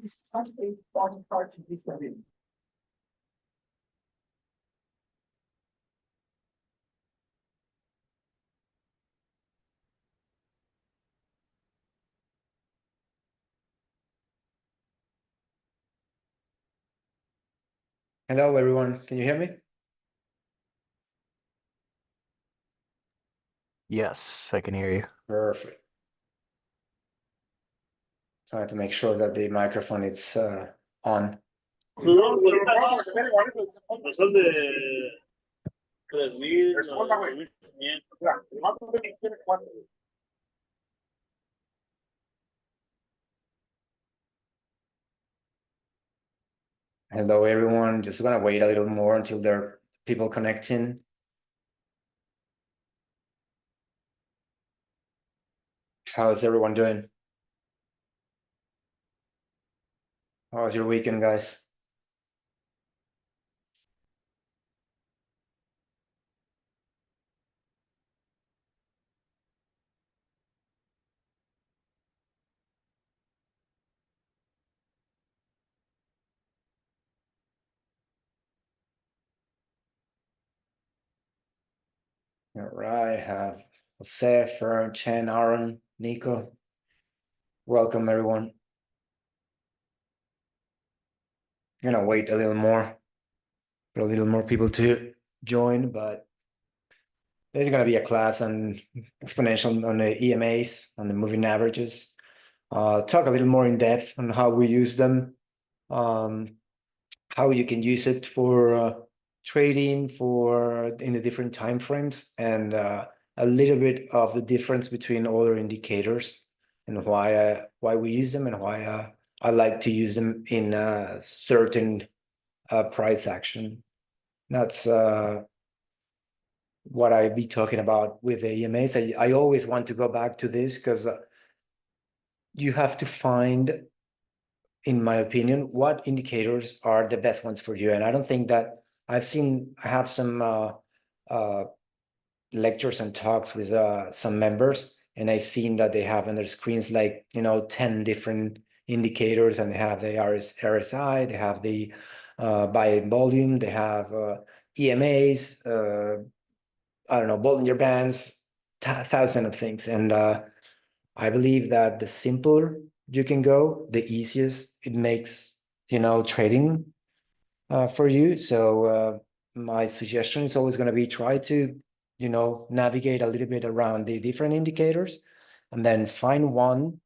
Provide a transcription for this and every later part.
is such an important part of this study. Hello, everyone. Can you hear me? Yes, I can hear you. Perfect. Trying to make sure that the microphone is on. Hello, everyone. Just gonna wait a little more until there are people connecting. How's everyone doing? How was your weekend, guys? All right, I have Jose, Fern, Chen, Aaron, Nico. Welcome, everyone. I'm gonna wait a little more for a little more people to join, but there's gonna be a class on exponential on the EMAs, on the moving averages. Talk a little more in depth on how we use them, how you can use it for trading for in the different time frames, and a little bit of the difference between other indicators and why we use them and why I like to use them in certain price action. That's what I be talking about with the EMAs. I always want to go back to this because you have to find, in my opinion, what indicators are the best ones for you. And I don't think that I have some lectures and talks with some members, and I've seen that they have on their screens like 10 different indicators, and they have the RSI, they have the buy volume, they have EMAs, I don't know, Bollinger Bands, thousand of things. And I believe that the simpler you can go, the easiest it makes, trading for you. So my suggestion is always going to be try to, navigate a little bit around the different indicators, and then find one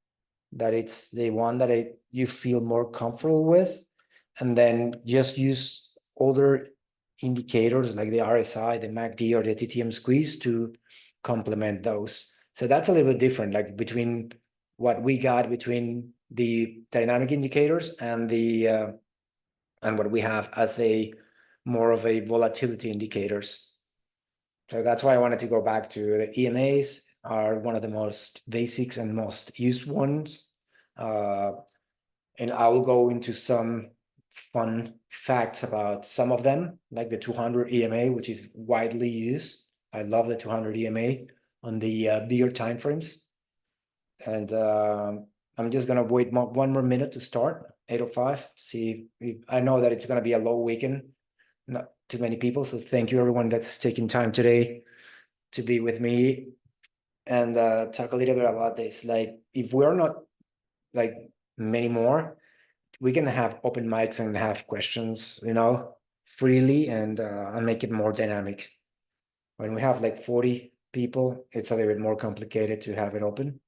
that it's the one that you feel more comfortable with, and then just use other indicators like the RSI, the MACD, or the TTM squeeze to complement those. So that's a little bit different, like between what we got between the dynamic indicators and the and what we have as a more of a volatility indicators. So that's why I wanted to go back to the EMAs are one of the most basics and most used ones. And I will go into some fun facts about some of them, like the 200 EMA, which is widely used. I love the 200 EMA on the bigger time frames. And I'm just gonna wait one more minute to start, 8:05. See, I know that it's gonna be a low weekend, not too many people. So thank you everyone that's taking time today to be with me and talk a little bit about this. Like, if we're not like many more, we can have open mics and have questions, freely, and make it more dynamic. When we have like 40 people, it's a little bit more complicated to have it open.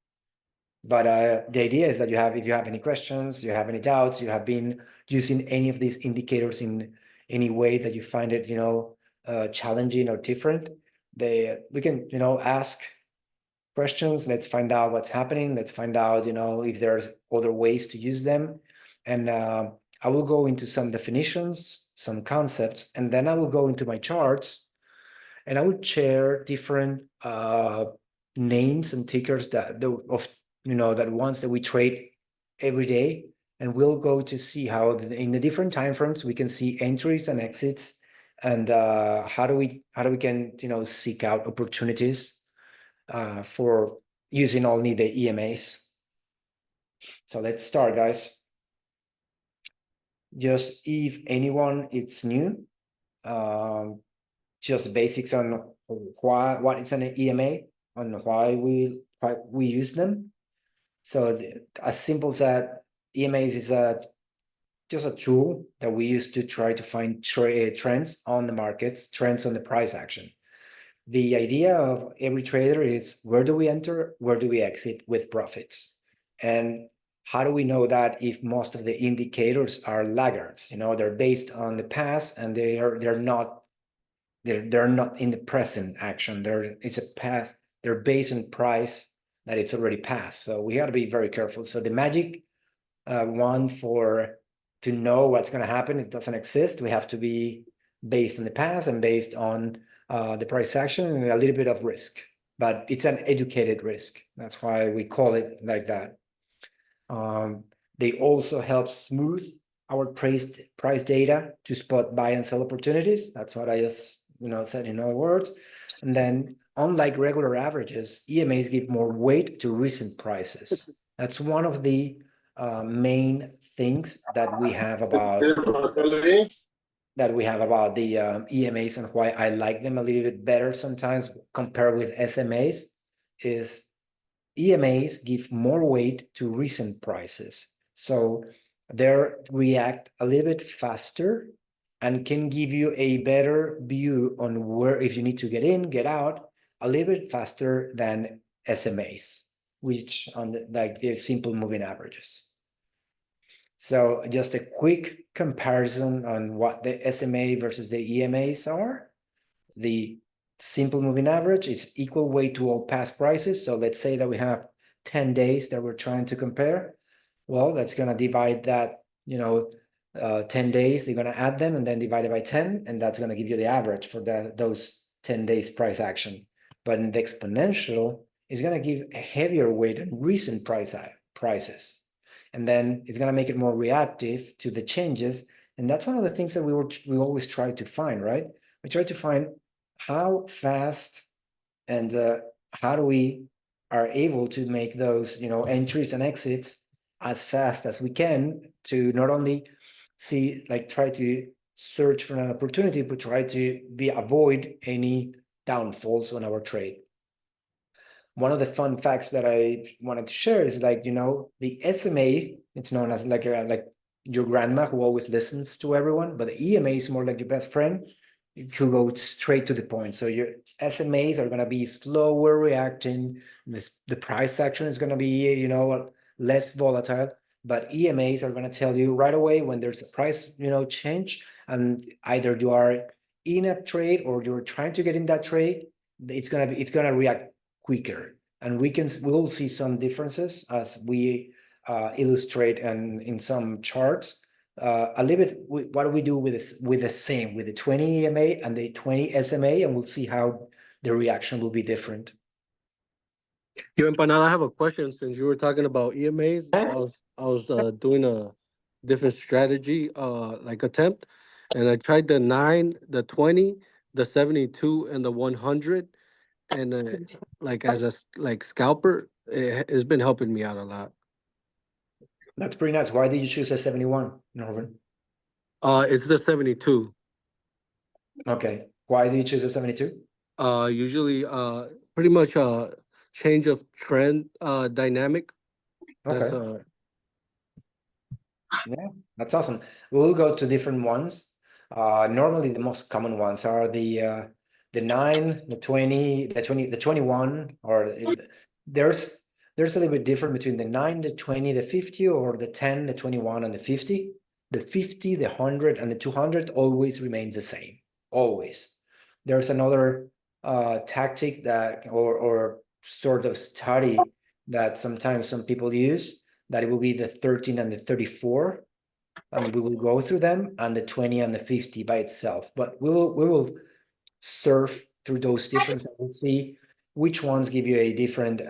But the idea is that if you have any questions, you have any doubts, you have been using any of these indicators in any way that you find it, challenging or different, we can, ask questions. Let's find out what's happening. Let's find out, if there's other ways to use them. And I will go into some definitions, some concepts, and then I will go into my charts, and I will share different names and tickers that ones that we trade every day, and we'll go to see how in the different time frames we can see entries and exits, and how do we can seek out opportunities for using only the EMAs. So let's start, guys. just if anyone it's new, just basics on what it's an EMA, on why we use them. So as simple as that, EMAs is just a tool that we use to try to find trends on the markets, trends on the price action. The idea of every trader is where do we enter, where do we exit with profits? And how do we know that if most of the indicators are laggards? They're based on the past and they're not in the present action. It's a past, they're based on price that it's already passed. So we got to be very careful. So the magic one to know what's going to happen, it doesn't exist. We have to be based on the past and based on the price action and a little bit of risk, but it's an educated risk. That's why we call it like that. They also help smooth our price data to spot buy and sell opportunities. That's what I just said in other words. And then, unlike regular averages, EMAs give more weight to recent prices. That's one of the main things that we have about the EMAs and why I like them a little bit better sometimes compared with SMAs is EMAs give more weight to recent prices. So they react a little bit faster and can give you a better view on where, if you need to get in, get out, a little bit faster than SMAs, which on the simple moving averages. So just a quick comparison on what the SMA versus the EMAs are. The simple moving average is equal weight to all past prices. So let's say that we have 10 days that we're trying to compare. Well, that's going to divide that, 10 days, they're going to add them and then divide it by 10. And that's going to give you the average for those 10 days price action. But in the exponential, it's going to give a heavier weight on recent prices. And then it's going to make it more reactive to the changes. And that's one of the things that we always try to find, right? We try to find how fast and how do we are able to make those entries and exits as fast as we can to not only try to search for an opportunity, but try to avoid any downfalls on our trade. One of the fun facts that I wanted to share is the SMA, it's known as like your grandma who always listens to everyone, but the EMA is more like your best friend who goes straight to the point. So your SMAs are going to be slower reacting. The price action is going to be, less volatile, but EMAs are going to tell you right away when there's a price, change, and either you are in a trade or you're trying to get in that trade, it's going to react quicker. And we'll see some differences as we illustrate and in some charts. A little bit what do we do with the 20 EMA and the 20 SMA, and we'll see how the reaction will be different. Yo, Empanada, I have a question. Since you were talking about EMAs, I was doing a different strategy attempt, and I tried the 9, the 20, the 72, and the 100, and as a scalper, it's been helping me out a lot. That's pretty nice. Why did you choose a 71, Norvin? It's the 72. Okay. Why did you choose a 72? Usually, pretty much change of trend dynamic. Okay. Yeah, that's awesome. We'll go to different ones. Normally the most common ones are the 9, the 20, the 21, or there's a little bit different between the 9, the 20, the 50, or the 10, the 21, and the 50. The 50, the 100, and the 200 always remains the same. Always. There's another tactic that or sort of study that sometimes some people use, that it will be the 13 and the 34, and we will go through them, and the 20 and the 50 by itself. But we will surf through those differences and see which ones give you a different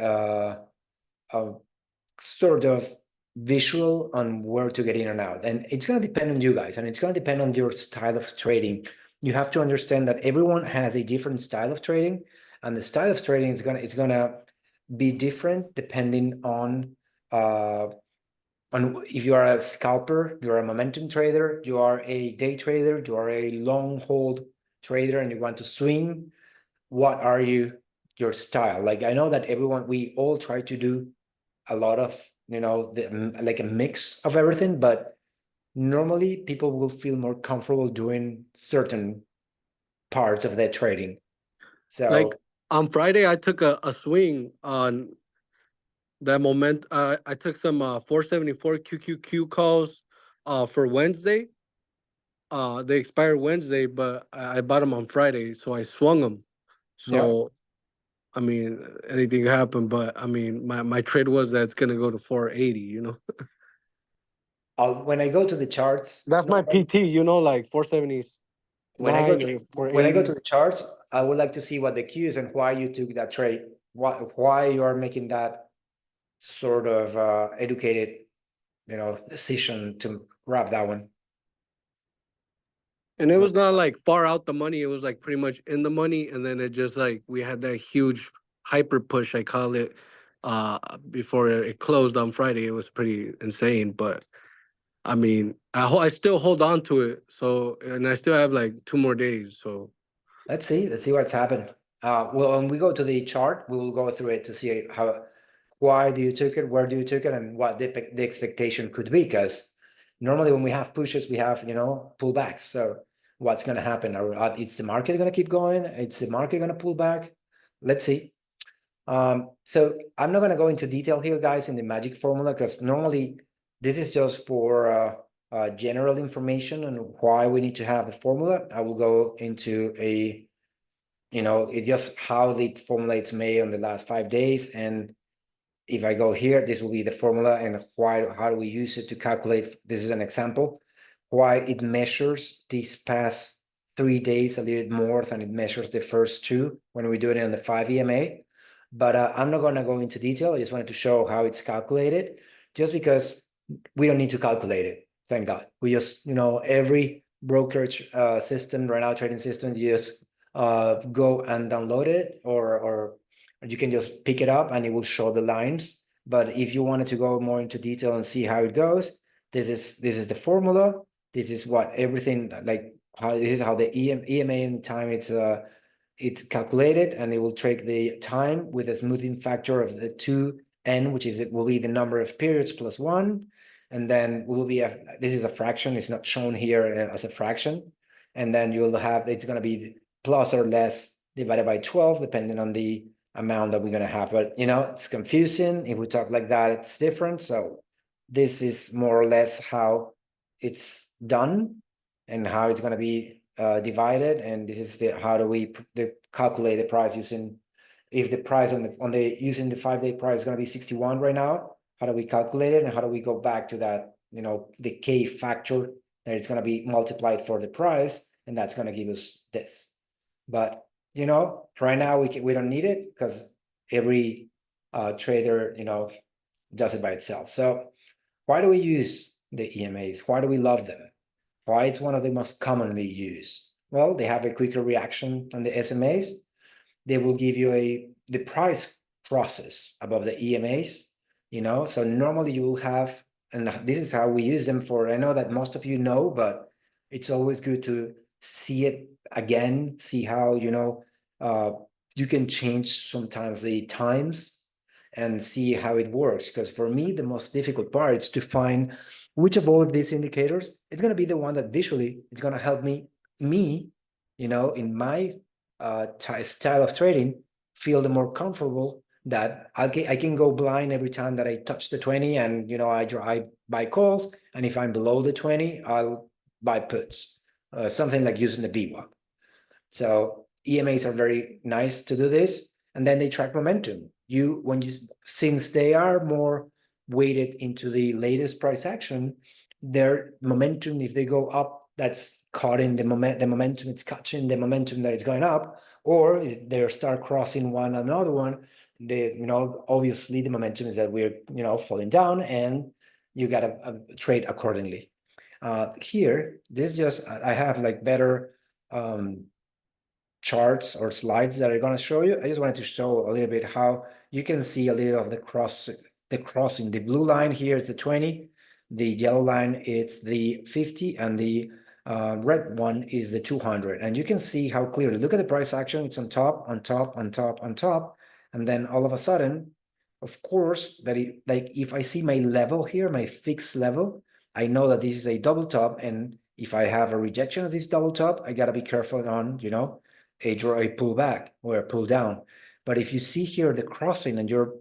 sort of visual on where to get in and out. And it's going to depend on you guys, and it's going to depend on your style of trading. You have to understand that everyone has a different style of trading, and the style of trading is going to be different depending on if you are a scalper, you are a momentum trader, you are a day trader, you are a long hold trader, and you want to swing, what are your style? Like, I know that we all try to do a lot of, like a mix of everything, but normally people will feel more comfortable doing certain parts of their trading. Like So on Friday, I took a swing on that moment. I took some 474 QQQ calls for Wednesday. They expired Wednesday, but I bought them on Friday, so I swung them. yeah, So I mean, anything can happen, but I mean, my trade was that it's gonna go to 480. when I go to the charts, That's my PT. Like 479 when I go or when I go 480. to the charts, I would like to see what the Q is and why you took that trade. Why you are making that sort of educated, decision to grab that one. And it was not like far out the money. It was like pretty much in the money. And then it just like we had that huge hyper push, I call it, before it closed on Friday. It was pretty insane. But I mean, I still hold on to it. So, and I still have like 2 more days. So Let's see what's happened. Well, when we go to the chart, we will go through it to see why do you took it, where do you took it, and what the expectation could be. Because normally when we have pushes, we have pullbacks. So what's going to happen? It's the market going to keep going? It's the market going to pull back? Let's see. So I'm not going to go into detail here, guys, in the magic formula, because normally this is just for general information on why we need to have the formula. I will go into it's just how the formula is made on the last 5 days. And if I go here, this will be the formula and how do we use it to calculate. This is an example, why it measures these past 3 days a little more than it measures the first two when we do it on the 5 EMA. But I'm not going to go into detail. I just wanted to show how it's calculated, just because we don't need to calculate it. Thank God. We just, every brokerage system right now, trading system, you just go and download it, or you can just pick it up and it will show the lines. But if you wanted to go more into detail and see how it goes, this is the formula. This is what everything, like this is how the EMA in time it's calculated, and it will take the time with a smoothing factor of the 2n, which will be the number of periods plus 1, and then this is a fraction. It's not shown here as a fraction, and then you'll have it's going to be plus or less divided by 12, depending on the amount that we're going to have. But it's confusing. If we talk like that, it's different. So this is more or less how it's done and how it's going to be divided. And this is how do we calculate the price using, if the price using the 5-day price is going to be 61 right now, how do we calculate it, and how do we go back to that, the K factor that it's going to be multiplied for the price, and that's going to give us this. But right now we don't need it, because every trader does it by itself. So why do we use the EMAs? Why do we love them? Why it's one of the most commonly used? Well, they have a quicker reaction than the SMAs. They will give you the price crosses above the EMAs, so normally you will have, and this is how we use them for, I know that most of you know, but it's always good to see it again, see how, you can change sometimes the times and see how it works. Because for me, the most difficult part is to find which of all of these indicators is going to be the one that visually is going to help me, in my style of trading, feel the more comfortable that I can go blind every time that I touch the 20, and I buy calls, and if I'm below the 20, I'll buy puts, something like using the VWAP. So EMAs are very nice to do this, and then they track momentum. Since they are more weighted into the latest price action, their momentum, if they go up, that's caught in the momentum, it's catching the momentum that it's going up, or if they start crossing one another one, obviously the momentum is that we're falling down, and you got to trade accordingly. Here, I have like better charts or slides that are going to show you. I just wanted to show a little bit how you can see a little of the crossing. The blue line here is the 20, The yellow line, it's the 50, and the red one is the 200. And you can see how clearly, look at the price action, it's on top, on top, on top, on top. And then all of a sudden, of course, that it, like if I see my level here, my fixed level, I know that this is a double top. And if I have a rejection of this double top, I gotta be careful on, you know, a pull back or a pull down. But if you see here the crossing and you're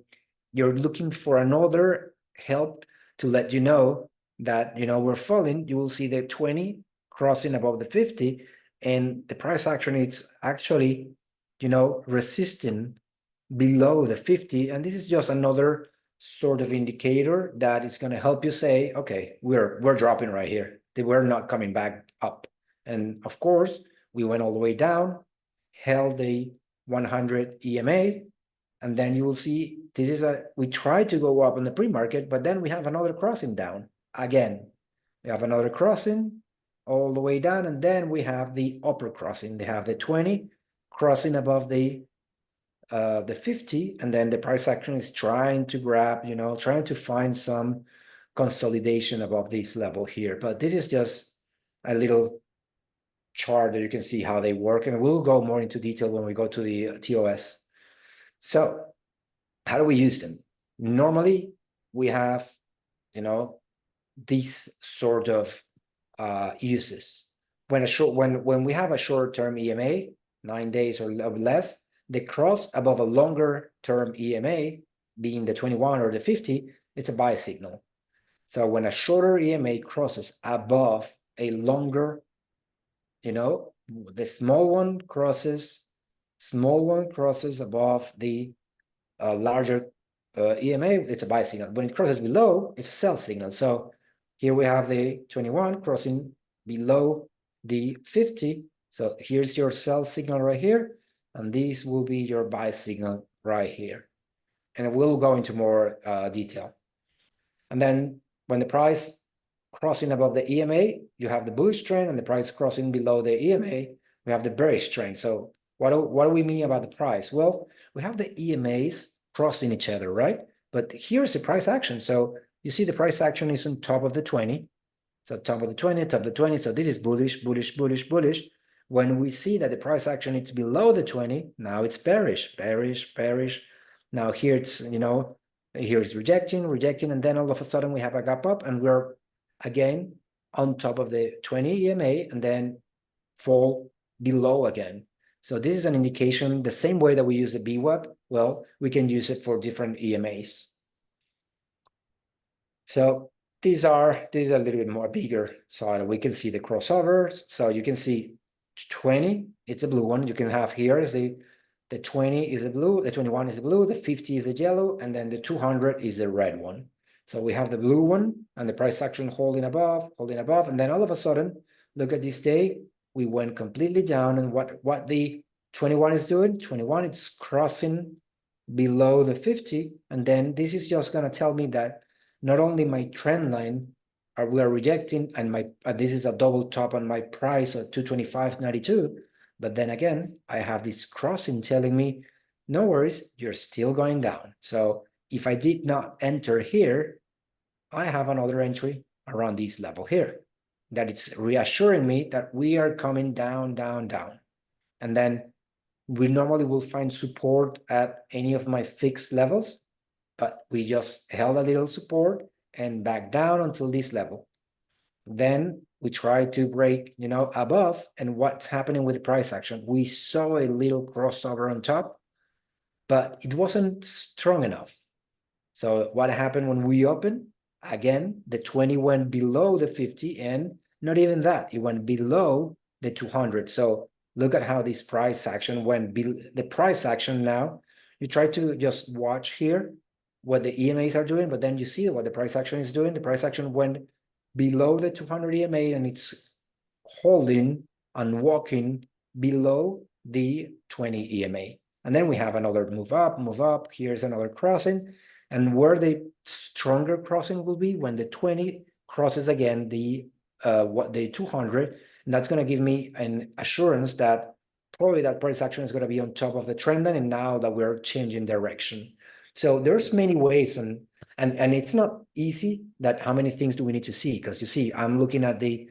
looking for another help to let you know that, you know, we're falling, you will see the 20 crossing above the 50, and the price action is actually, you know, resisting below the 50. And this is just another sort of indicator that is going to help you say, okay, we're dropping right here. We're not coming back up. And of course, we went all the way down, held the 100 EMA, and then you will see this is we tried to go up in the pre-market, but then we have another crossing down again. We have another crossing all the way down, and then we have the upper crossing. They have the 20 crossing above the 50, and then the price action is trying to grab, you know, trying to find some consolidation above this level here. But this is just a little chart that you can see how they work, and we'll go more into detail when we go to the TOS. So how do we use them? Normally, we have, you know, these sort of uses. When we have a short-term EMA, 9 days or less, the cross above a longer-term EMA, being the 21 or the 50, it's a buy signal. So when a shorter EMA crosses above a longer, you know, the small one crosses above the larger EMA, it's a buy signal. When it crosses below, it's a sell signal. So here we have the 21 crossing below the 50. So here's your sell signal right here, and this will be your buy signal right here. And we'll go into more detail. And then when the price crossing above the EMA, you have the bullish trend, and the price crossing below the EMA, we have the bearish trend. So what do we mean about the price? Well, we have the EMAs crossing each other, right? But here's the price action. So you see the price action is on top of the 20. So top of the 20, top of the 20. So this is bullish, bullish, bullish, bullish. When we see that the price action is below the 20, now it's bearish, bearish, bearish. Now here it's, you know, here it's rejecting, rejecting, and then all of a sudden we have a gap up, and we're again on top of the 20 EMA, and then fall below again. So this is an indication, the same way that we use the VWAP, well, we can use it for different EMAs. So these are a little bit more bigger, so we can see the crossovers. So you can see 20, it's a blue one. You can have here is the 20 is the blue, the 21 is the blue, the 50 is the yellow, and then the 200 is the red one. So we have the blue one and the price action holding above, and then all of a sudden, look at this day, we went completely down, and what the 21 is doing, 21, it's crossing below the 50, and then this is just gonna tell me that not only my trend line we are rejecting, and my this is a double top on my price of 225.92, but then again, I have this crossing telling me, no worries, you're still going down. So if I did not enter here, I have another entry around this level here, that it's reassuring me that we are coming down, down, down. And then we normally will find support at any of my fixed levels, but we just held a little support and back down until this level. Then we try to break, you know, above, and what's happening with the price action? We saw a little crossover on top, but it wasn't strong enough. So what happened when we opened? Again, the 20 went below the 50, and not even that, it went below the 200. So look at how this price action went. The price action now, you try to just watch here what the EMAs are doing, but then you see what the price action is doing. The price action went below the 200 EMA, and it's holding and walking below the 20 EMA. And then we have another move up. Here's another crossing. And where the stronger crossing will be when the 20 crosses again the 200, and that's going to give me an assurance that probably that price action is going to be on top of the trend line, and now that we're changing direction. So there's many ways on And it's not easy that how many things do we need to see? Because you see, I'm looking at the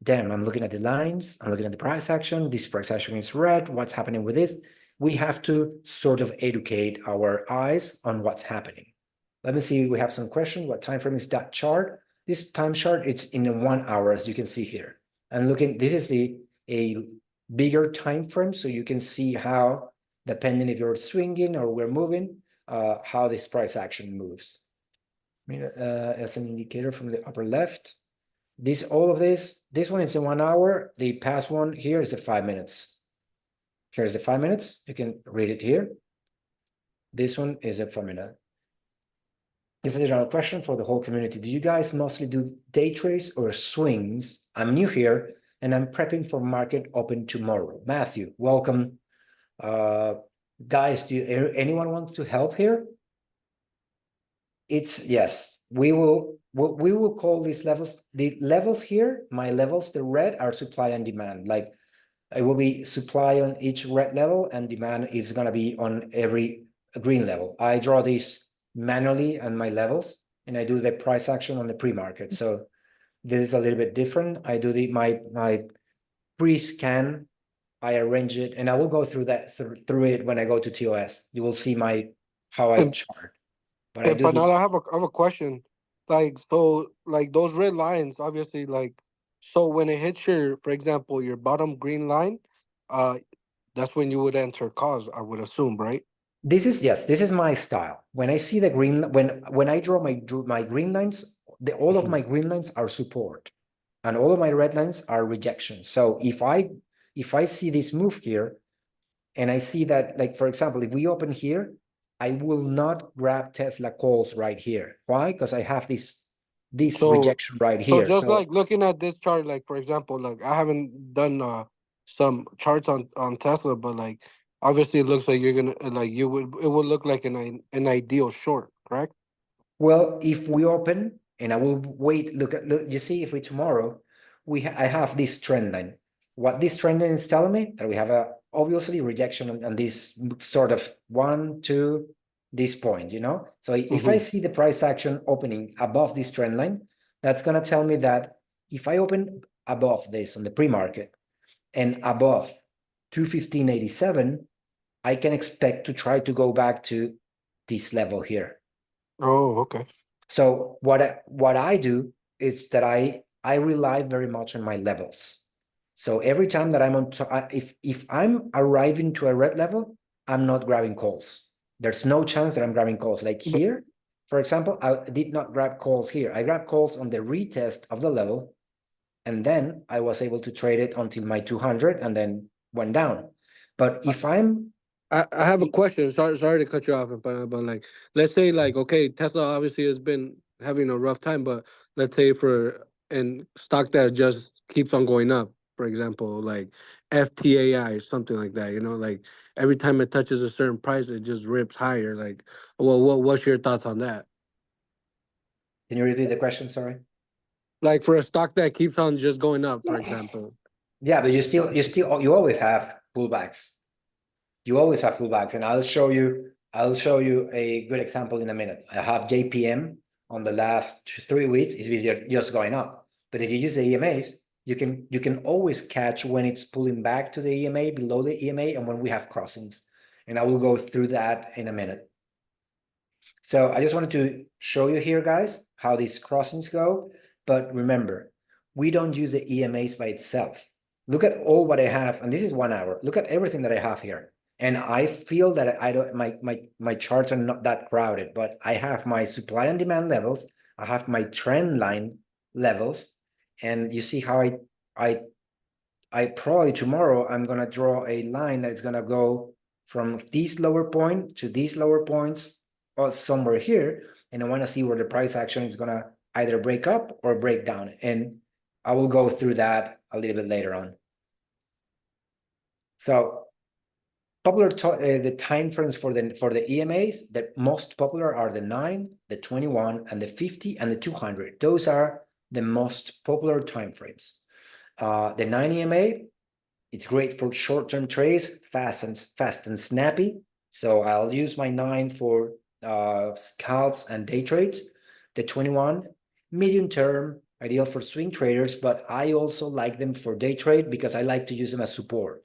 I'm looking at the lines, I'm looking at the price action. This price action is red. What's happening with this? We have to sort of educate our eyes on what's happening. Let me see, we have some questions. What time frame is that chart? This time chart, it's in 1 hour, as you can see here. And looking, this is a bigger time frame, so you can see how, depending if you're swinging or we're moving, how this price action moves. I mean, as an indicator from the upper left, all of this one is in 1 hour. The past one here is the 5 minutes. Here's the 5 minutes. You can read it here. This one is a 4 minute. This is a general question for the whole community. Do you guys mostly do day trades or swings? I'm new here and I'm prepping for market open tomorrow. Matthew, welcome. Guys, anyone wants to help here? Yes, we will call these levels, the levels here, my levels, the red are supply and demand. Like it will be supply on each red level and demand is going to be on every green level. I draw these manually on my levels and I do the price action on the pre-market. So this is a little bit different. I do my pre-scan, I arrange it, and I will go through that through it when I go to TOS. You will see how I chart. But I do this. Empanada, I have a question. Like, so, like those red lines, obviously, like, so when it hits your, for example, your bottom green line, uh, that's when you would enter calls, I would assume, right? This is my style. When I see the green, when I draw my green lines, all of my green lines are support, and all of my red lines are rejection. So if I see this move here, and I see that, like for example, if we open here, I will not grab Tesla calls right here. Why? Because I have this So, rejection right so here. just So like looking at this chart, like for example, like I haven't done some charts on Tesla, but like obviously it looks like you're gonna like it would look like an ideal short, correct? well, if we open and I will wait, look, you see, if we tomorrow, I have this trend line. What this trend line is telling me that we have a obviously rejection on this sort of 1, 2, this point, So if I see the price action opening above this trend line, that's gonna tell me that if I open above this on the pre-market and above 215.87, I can expect to try to go back to this level here. Oh, okay. So what I do is that I rely very much on my levels. So every time that I'm if I'm arriving to a red level, I'm not grabbing calls. There's no chance that I'm grabbing calls. Like here, for example, I did not grab calls here. I grabbed calls on the retest of the level, and then I was able to trade it until my 200 and then went down. But if I have a question. Sorry to cut you off, but like, let's say like, okay, Tesla obviously has been having a rough time, but let's say for and stock that just keeps on going up, for example, like FTAI, something like that, like every time it touches a certain price, it just rips higher. Like, well, what's your thoughts on that? Can you repeat the question? Sorry. Like for a stock that keeps on just going up, for example. Yeah, but you always have pullbacks. You always have pullbacks, and I'll show you a good example in a minute. I have JPM on the last 3 weeks. It's just going up. But if you use the EMAs, you can always catch when it's pulling back to the EMA, below the EMA, and when we have crossings. And I will go through that in a minute. So I just wanted to show you here, guys, how these crossings go. But remember, we don't use the EMAs by itself. Look at all what I have, and this is 1 hour. Look at everything that I have here. And I feel that I don't my charts are not that crowded, but I have my supply and demand levels, I have my trend line levels, and you see how I probably tomorrow I'm gonna draw a line that is gonna go from this lower point to these lower points, or somewhere here, and I want to see where the price action is gonna either break up or break down, and I will go through that a little bit later on. So the time frames for the EMAs, the most popular are the 9, the 21, and the 50 and the 200. Those are the most popular time frames. The 9 EMA, it's great for short-term trades, fast and snappy. So I'll use my 9 for scalps and day trades. The 21, medium term, ideal for swing traders, but I also like them for day trade because I like to use them as support.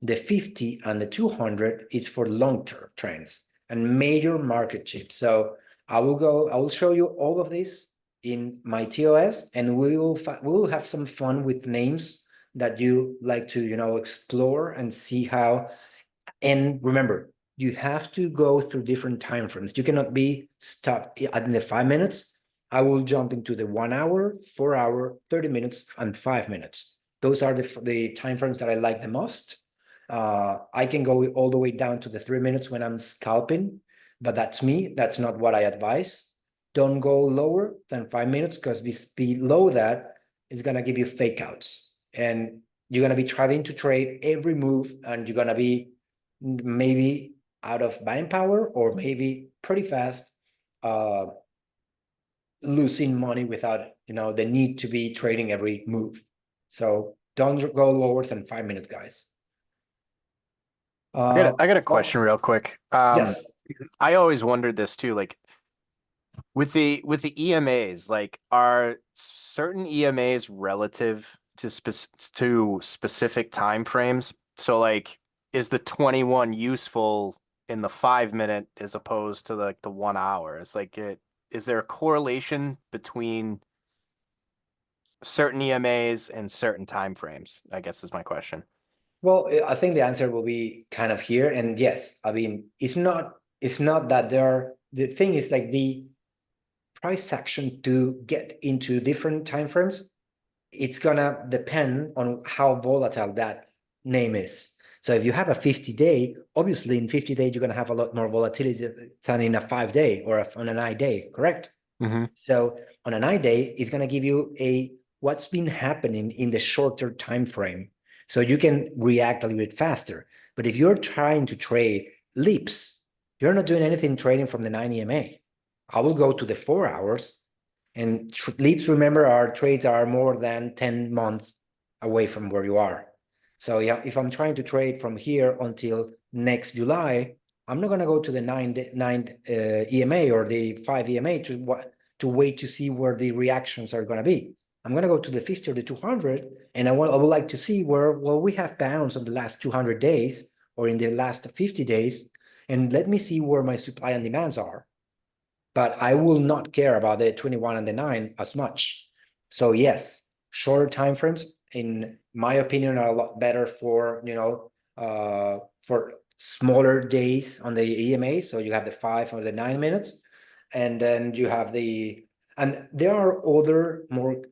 The 50 and the 200 is for long-term trends and major market shifts. So I will show you all of this in my TOS, and we will have some fun with names that you like to, explore and see how. And remember, you have to go through different time frames. You cannot be stuck in the 5 minutes. I will jump into the 1 hour, 4 hour, 30 minutes, and 5 minutes. Those are the time frames that I like the most. I can go all the way down to the 3 minutes when I'm scalping, but that's me. That's not what I advise. Don't go lower than 5 minutes because below that is going to give you fake outs. And you're going to be trying to trade every move, and you're going to be maybe out of buying power or maybe pretty fast losing money without the need to be trading every move. So don't go lower than 5 minutes, guys. I got a question real quick. Yes. I always wondered this too, like with the EMAs, like are certain EMAs relative to specific time frames? So like is the 21 useful in the 5 minute as opposed to like the 1 hour? It's like is there a correlation between certain EMAs and certain time frames, I guess is my question. Well, I think the answer will be kind of here. And yes, I mean, it's not that the thing is like the price action to get into different time frames. It's gonna depend on how volatile that name is. So if you have a 50-day, obviously in 50 days, you're gonna have a lot more volatility than in a 5-day or on a 9-day, correct? Mm-hmm. So on a 9-day, it's gonna give you what's been happening in the shorter time frame. So you can react a little bit faster. But if you're trying to trade leaps, you're not doing anything trading from the 9 EMA. I will go to the 4 hours, and leaps, remember, our trades are more than 10 months away from where you are. So yeah, if I'm trying to trade from here until next July, I'm not going to go to the 9 EMA or the 5 EMA to wait to see where the reactions are going to be. I'm going to go to the 50 or the 200, and I would like to see where, well, we have bounds on the last 200 days or in the last 50 days, and let me see where my supply and demands are. But I will not care about the 21 and the 9 as much. So yes, shorter time frames, in my opinion, are a lot better for for smaller days on the EMA. So you have the 5 or the 9 minutes, and then you have and there are other more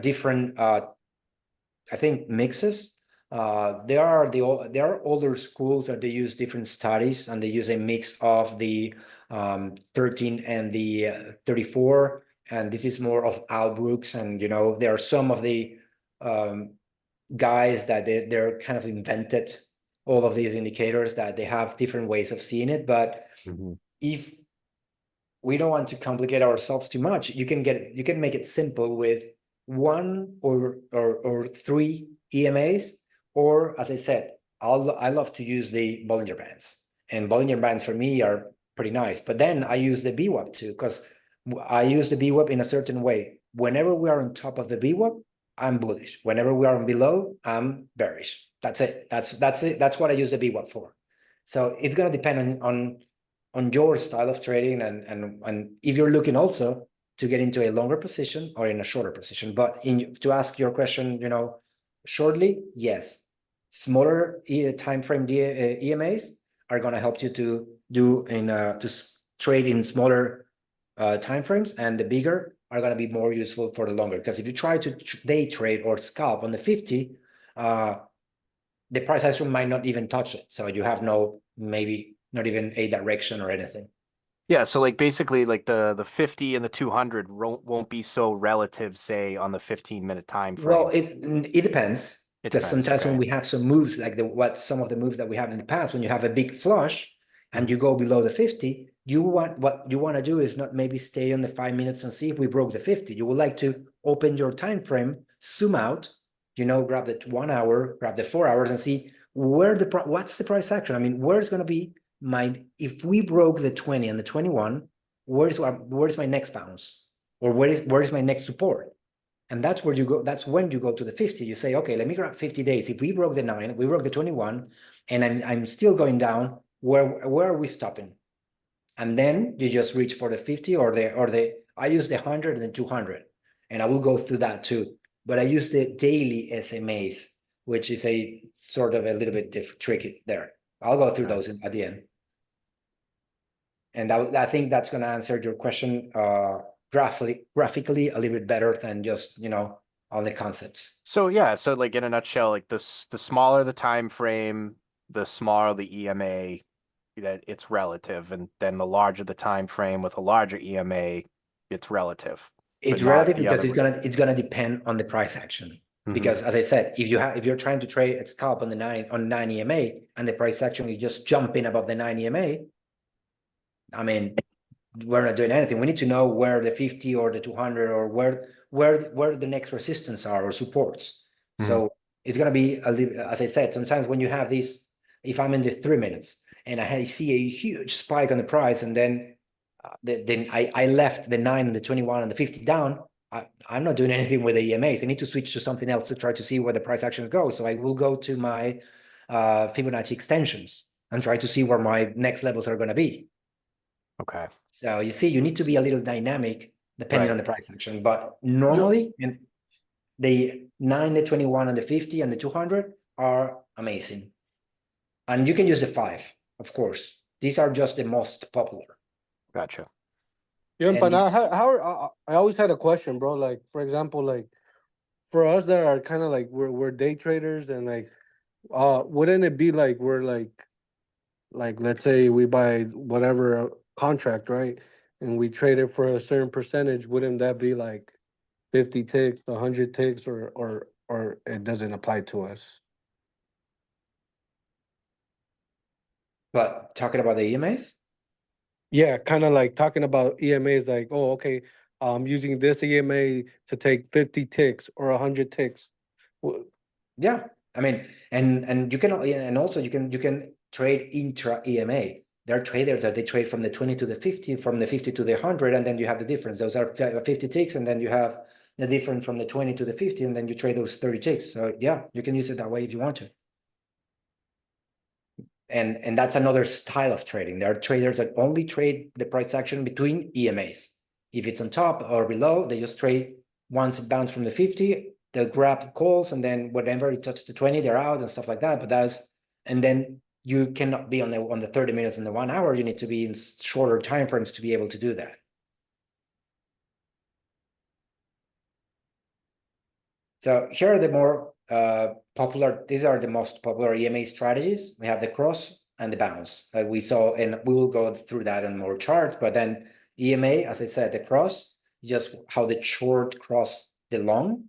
different I think mixes. There are older schools that they use different studies, and they use a mix of the 13 and the 34, and this is more of Al Brooks, and there are some of the guys that they're kind of invented all of these indicators, that they have different ways of seeing it. But if we don't want to complicate ourselves too much, you can make it simple with 1 or 3 EMAs, or as I said, I love to use the Bollinger Bands, and Bollinger Bands for me are pretty nice. But then I use the VWAP too, because I use the VWAP in a certain way. Whenever we are on top of the VWAP, I'm bullish. Whenever we are below, I'm bearish. That's it. That's it. That's what I use the VWAP for. So it's going to depend on your style of trading, and if you're looking also to get into a longer position or in a shorter position. But to ask your question, shortly, yes, smaller time frame EMAs are going to help you to trade in smaller time frames, and the bigger are going to be more useful for the longer. Because if you try to day trade or scalp on the 50, the price action might not even touch it. So you have maybe not even a direction or anything. Yeah, so like basically like the 50 and the 200 won't be so relative, say, on the 15-minute time frame. Well, it depends. Because sometimes when we have some moves like some of the moves that we have in the past, when you have a big flush and you go below the 50, what you want to do is not maybe stay on the 5 minutes and see if we broke the 50. You would like to open your time frame, zoom out, grab the 1 hour, grab the 4 hours, and see what's the price action. I mean, where's going to be if we broke the 20 and the 21, where's my next bounce? Or where is my next support? And that's where you go. That's when you go to the 50. You say, okay, let me grab 50 days. If we broke the 9, we broke the 21, and I'm still going down, where are we stopping? And then you just reach for the 50 or the I use the 100 and the 200, and I will go through that too. But I use the daily SMAs, which is a sort of a little bit tricky there. I'll go through those at the end. And I think that's going to answer your question graphically a little bit better than just, all the concepts. So yeah, so like in a nutshell, like the smaller the time frame, the smaller the EMA, that it's relative, and then the larger the time frame with a larger EMA, it's relative. It's but not relative the because other it's gonna depend on the price action. Mhm. Because as I said, if you're trying to trade a scalp on the 9 EMA and the price action is just jumping above the 9 EMA, I mean, we're not doing anything. We need to know where the 50 or the 200 or where the next resistance are or supports. Mhm. So it's gonna be a little, as I said, sometimes when you have these, if I'm in the 3 minutes and I see a huge spike on the price, and then I left the 9 and the 21 and the 50 down, I'm not doing anything with the EMAs. I need to switch to something else to try to see where the price actions go. So I will go to my Fibonacci extensions and try to see where my next levels are going to be. Okay. So you see, you need to be a little dynamic depending Right. on the price action. But normally, and the 9, the 21, and the 50 and the 200 are amazing. And you can use the 5, of course. These are just the most popular. Gotcha. Yeah, And but now, yes. I always had a question, bro. Like, for example, like for us that are kind of like we're day traders, and like, wouldn't it be like we're like let's say we buy whatever contract, right, and we trade it for a certain percentage? Wouldn't that be like 50 ticks, 100 ticks, or it doesn't apply to us? But talking about the EMAs? Yeah, kind of like talking about EMAs, like, oh, okay, I'm using this EMA to take 50 ticks or 100 ticks. Yeah, I mean, and you can, and also you can trade intra EMA. There are traders that they trade from the 20 to the 50, from the 50 to the 100, and then you have the difference. Those are 50 ticks, and then you have the difference from the 20 to the 50, and then you trade those 30 ticks. So yeah, you can use it that way if you want to. And that's another style of trading. There are traders that only trade the price action between EMAs. If it's on top or below, they just trade once it bounced from the 50, they'll grab calls, and then whenever it touches the 20, they're out and stuff like that. But and then you cannot be on the 30 minutes and the 1 hour. You need to be in shorter time frames to be able to do that. So here are the more popular, these are the most popular EMA strategies. We have the cross and the bounce that we saw, and we will go through that in more charts. But then EMA, as I said, the cross, just how the short cross the long.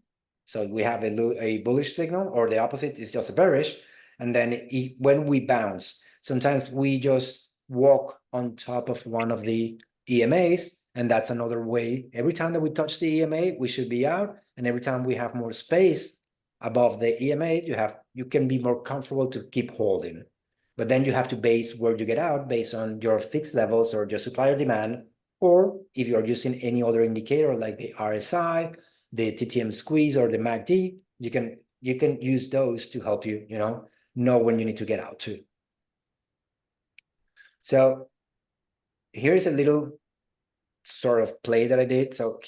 So we have a bullish signal, or the opposite is just a bearish. And then when we bounce, sometimes we just walk on top of one of the EMAs, and that's another way. Every time that we touch the EMA, we should be out. And every time we have more space above the EMA, you can be more comfortable to keep holding. But then you have to base where you get out based on your fixed levels or your supply or demand, or if you're using any other indicator like the RSI, the TTM squeeze, or the MACD, you can use those to help you, know when you need to get out too. So here's a little sort of play that I did. So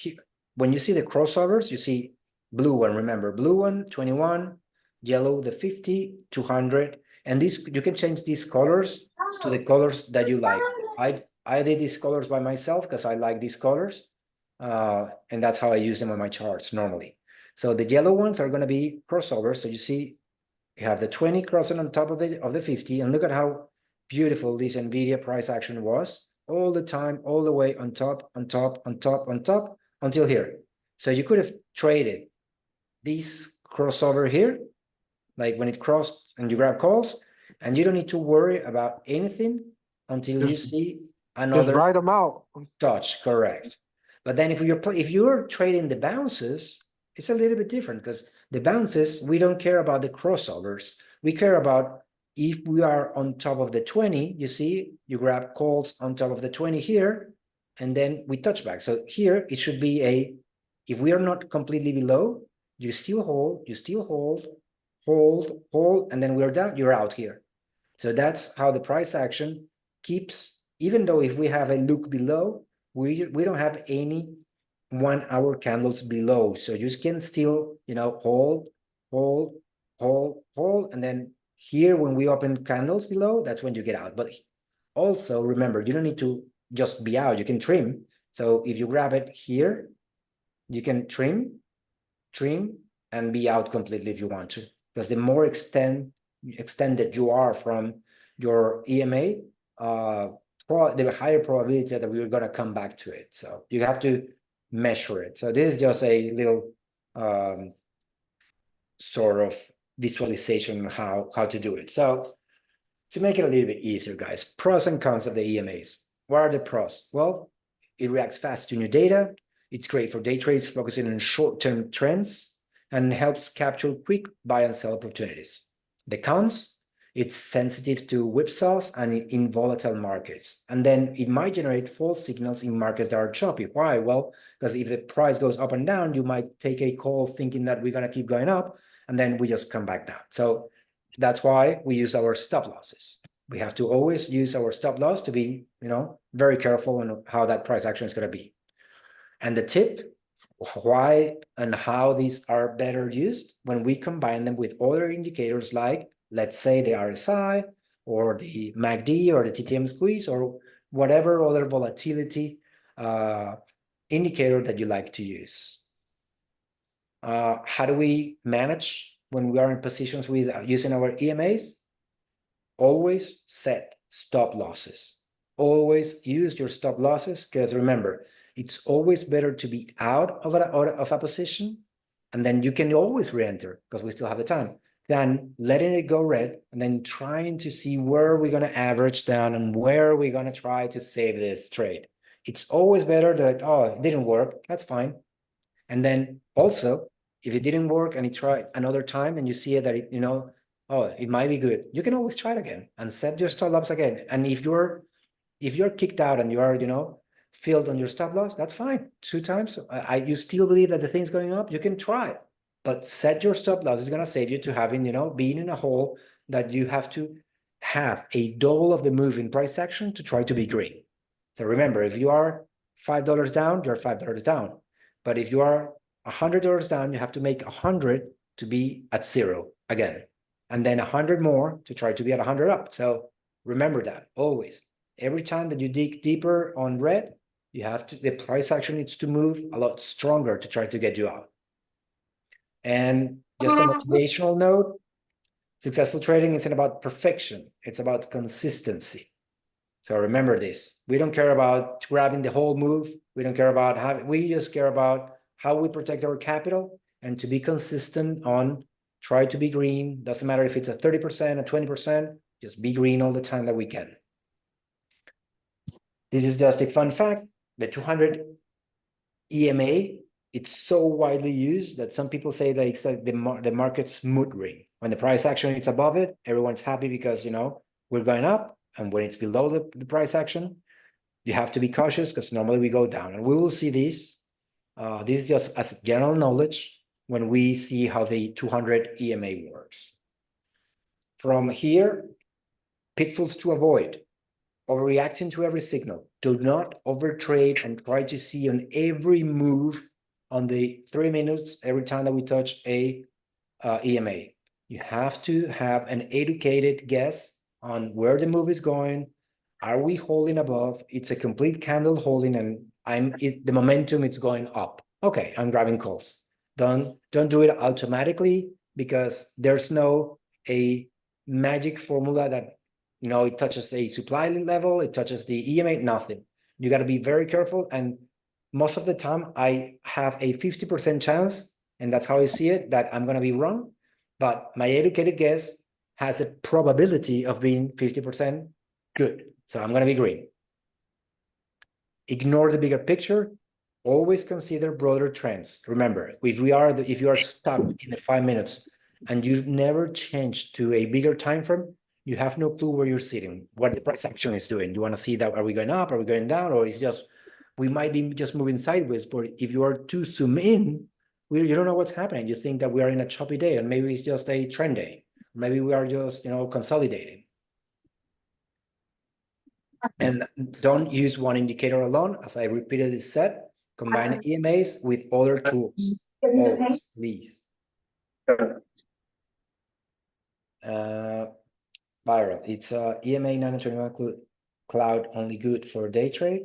when you see the crossovers, you see blue one, remember, blue one, 21, yellow, the 50, 200. And these, you can change these colors to the colors that you like. I did these colors by myself because I like these colors. And that's how I use them on my charts normally. So the yellow ones are going to be crossovers. So you see, you have the 20 crossing on top of the 50, and look at how beautiful this NVIDIA price action was all the time, all the way on top, on top, on top, on top, until here. So you could have traded this crossover here, like when it crossed and you grab calls, and you don't need to worry about anything until you see Just another ride them out. touch, correct. But then if you're trading the bounces, it's a little bit different, because the bounces, we don't care about the crossovers. We care about if we are on top of the 20, you see, you grab calls on top of the 20 here, and then we touch back. So here it should be if we are not completely below, you still hold, hold, and then we're down, you're out here. So that's how the price action keeps, even though if we have a look below, we don't have any 1 hour candles below. So you can still, hold, and then here when we open candles below, that's when you get out. But also remember, you don't need to just be out, you can trim. So if you grab it here, you can trim, and be out completely if you want to. Because the more extended you are from your EMA, the higher probability that we're going to come back to it. So you have to measure it. So this is just a little sort of visualization of how to do it. So to make it a little bit easier, guys, pros and cons of the EMAs. What are the pros? Well, it reacts fast to new data. It's great for day trades focusing on short-term trends and helps capture quick buy and sell opportunities. The cons, it's sensitive to whipsaws and in volatile markets. And then it might generate false signals in markets that are choppy. Why? Well, because if the price goes up and down, you might take a call thinking that we're going to keep going up, and then we just come back down. So that's why we use our stop losses. We have to always use our stop loss to be, very careful on how that price action is going to be. And the tip, why and how these are better used when we combine them with other indicators like, let's say, the RSI or the MACD or the TTM squeeze or whatever other volatility indicator that you like to use. How do we manage when we are in positions with using our EMAs? Always set stop losses. Always use your stop losses, because remember, it's always better to be out of a position, and then you can always re-enter because we still have the time, than letting it go red and then trying to see where we're going to average down and where we're going to try to save this trade. It's always better that, oh, it didn't work, that's fine. And then also, if it didn't work and you try another time and you see it that it, oh, it might be good, you can always try it again and set your stop loss again. And if you're kicked out and you are, filled on your stop loss, that's fine. 2 times, you still believe that the thing's going up, you can try, but set your stop loss. Is going to save you to having, being in a hole that you have to have a double of the move in price action to try to be green. So remember, if you are $5 down, you're $5 down. But if you are $100 down, you have to make 100 to be at 0 again, and then 100 more to try to be at 100 up. So remember that always. Every time that you dig deeper on red, the price action needs to move a lot stronger to try to get you out. And just a motivational note, successful trading isn't about perfection, it's about consistency. So remember this, we don't care about grabbing the whole move. We don't care about we just care about how we protect our capital and to be consistent on try to be green. Doesn't matter if it's a 30%, a 20%, just be green all the time that we can. This is just a fun fact. The 200 EMA, it's so widely used that some people say that it's like the market's mood ring. When the price action is above it, everyone's happy because, we're going up. And when it's below the price action, you have to be cautious because normally we go down. And we will see this. This is just as general knowledge when we see how the 200 EMA works. From here, pitfalls to avoid. Overreacting to every signal. Do not overtrade and try to see on every move on the 3 minutes every time that we touch a EMA. You have to have an educated guess on where the move is going. Are we holding above? It's a complete candle holding, and the momentum is going up. Okay, I'm grabbing calls. Don't do it automatically, because there's a magic formula that it touches a supply level, it touches the EMA, nothing. You got to be very careful, and most of the time I have a 50% chance, and that's how I see it, that I'm going to be wrong, but my educated guess has a probability of being 50% good. So I'm going to be green. Ignore the bigger picture. Always consider broader trends. Remember, if you are stuck in the 5 minutes and you never change to a bigger time frame, you have no clue where you're sitting, what the price action is doing. You want to see that, are we going up, are we going down, or it's just, we might be just moving sideways, but if you are to zoom in, you don't know what's happening. You think that we are in a choppy day, and maybe it's just a trend day. Maybe we are just, consolidating. And don't use one indicator alone. As I repeatedly said, combine EMAs with other tools. Always, please. Viral. It's EMA 921 cloud only good for day trade.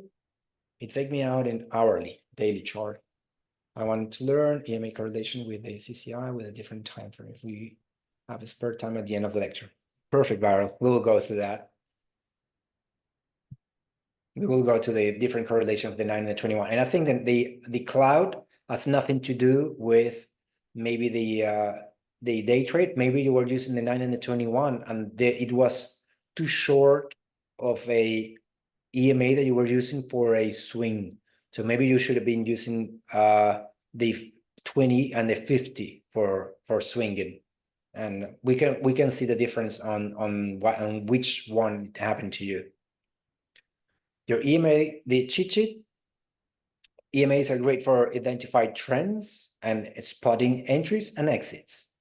It faked me out in hourly daily chart. I wanted to learn EMA correlation with a CCI with a different time frame. If we have a spare time at the end of the lecture. Perfect, Viral. We'll go through that. We will go to the different correlation of the 9 and the 21. And I think that the cloud has nothing to do with maybe the day trade. Maybe you were using the 9 and the 21 and it was too short of a EMA that you were using for a swing. So maybe you should have been using the 20 and the 50 for swinging. And we can see the difference on which one happened to you. Your EMA, the cheat sheet, EMAs are great for identifying trends and spotting entries and exits.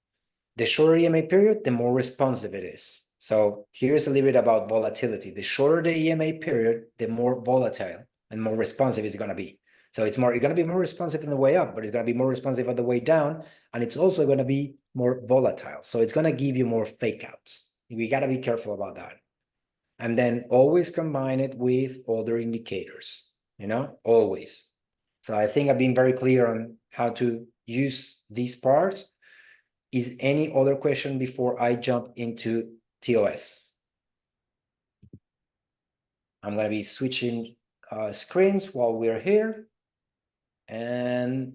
The shorter EMA period, the more responsive it is. So here's a little bit about volatility. The shorter the EMA period, the more volatile and more responsive it's going to be. So it's going to be more responsive on the way up, but it's going to be more responsive on the way down. And it's also going to be more volatile. So it's going to give you more fake outs. We got to be careful about that. And then always combine it with other indicators, always. So I think I've been very clear on how to use these parts. Is any other question before I jump into TOS? I'm going to be switching screens while we're here. And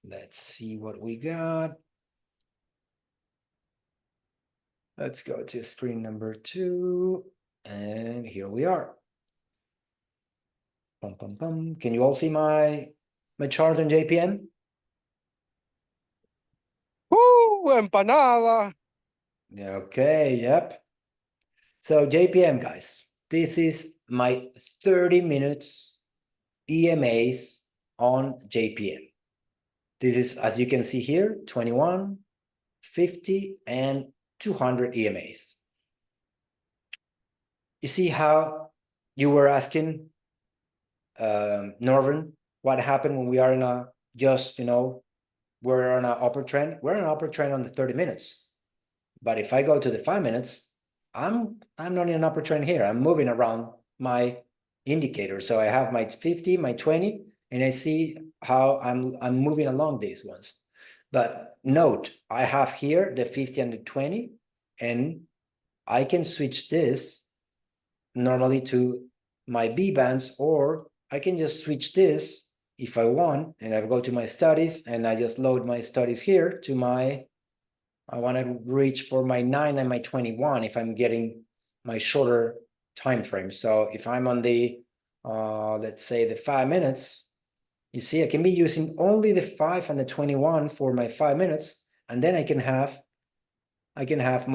let's see what we got. Let's go to screen number 2. And here we are. Can you all see my chart on JPM? Woo, empanada. Okay, yep. So JPM, guys, this is my 30 minutes EMAs on JPM. This is, as you can see here, 21, 50, and 200 EMAs. You see how you were asking, Norvin, what happened when we are in a we're on an upper trend? We're on an upper trend on the 30 minutes. But if I go to the 5 minutes, I'm not in an upper trend here. I'm moving around my indicator. So I have my 50, my 20, and I see how I'm moving along these ones. But note, I have here the 50 and the 20, and I can switch this normally to my B bands, or I can just switch this if I want, and I go to my studies and I just load my studies here to I want to reach for my 9 and my 21 if I'm getting my shorter time frame. So if I'm on the, let's say the 5 minutes, you see, I can be using only the 5 and the 21 for my 5 minutes. And then I can have my I can have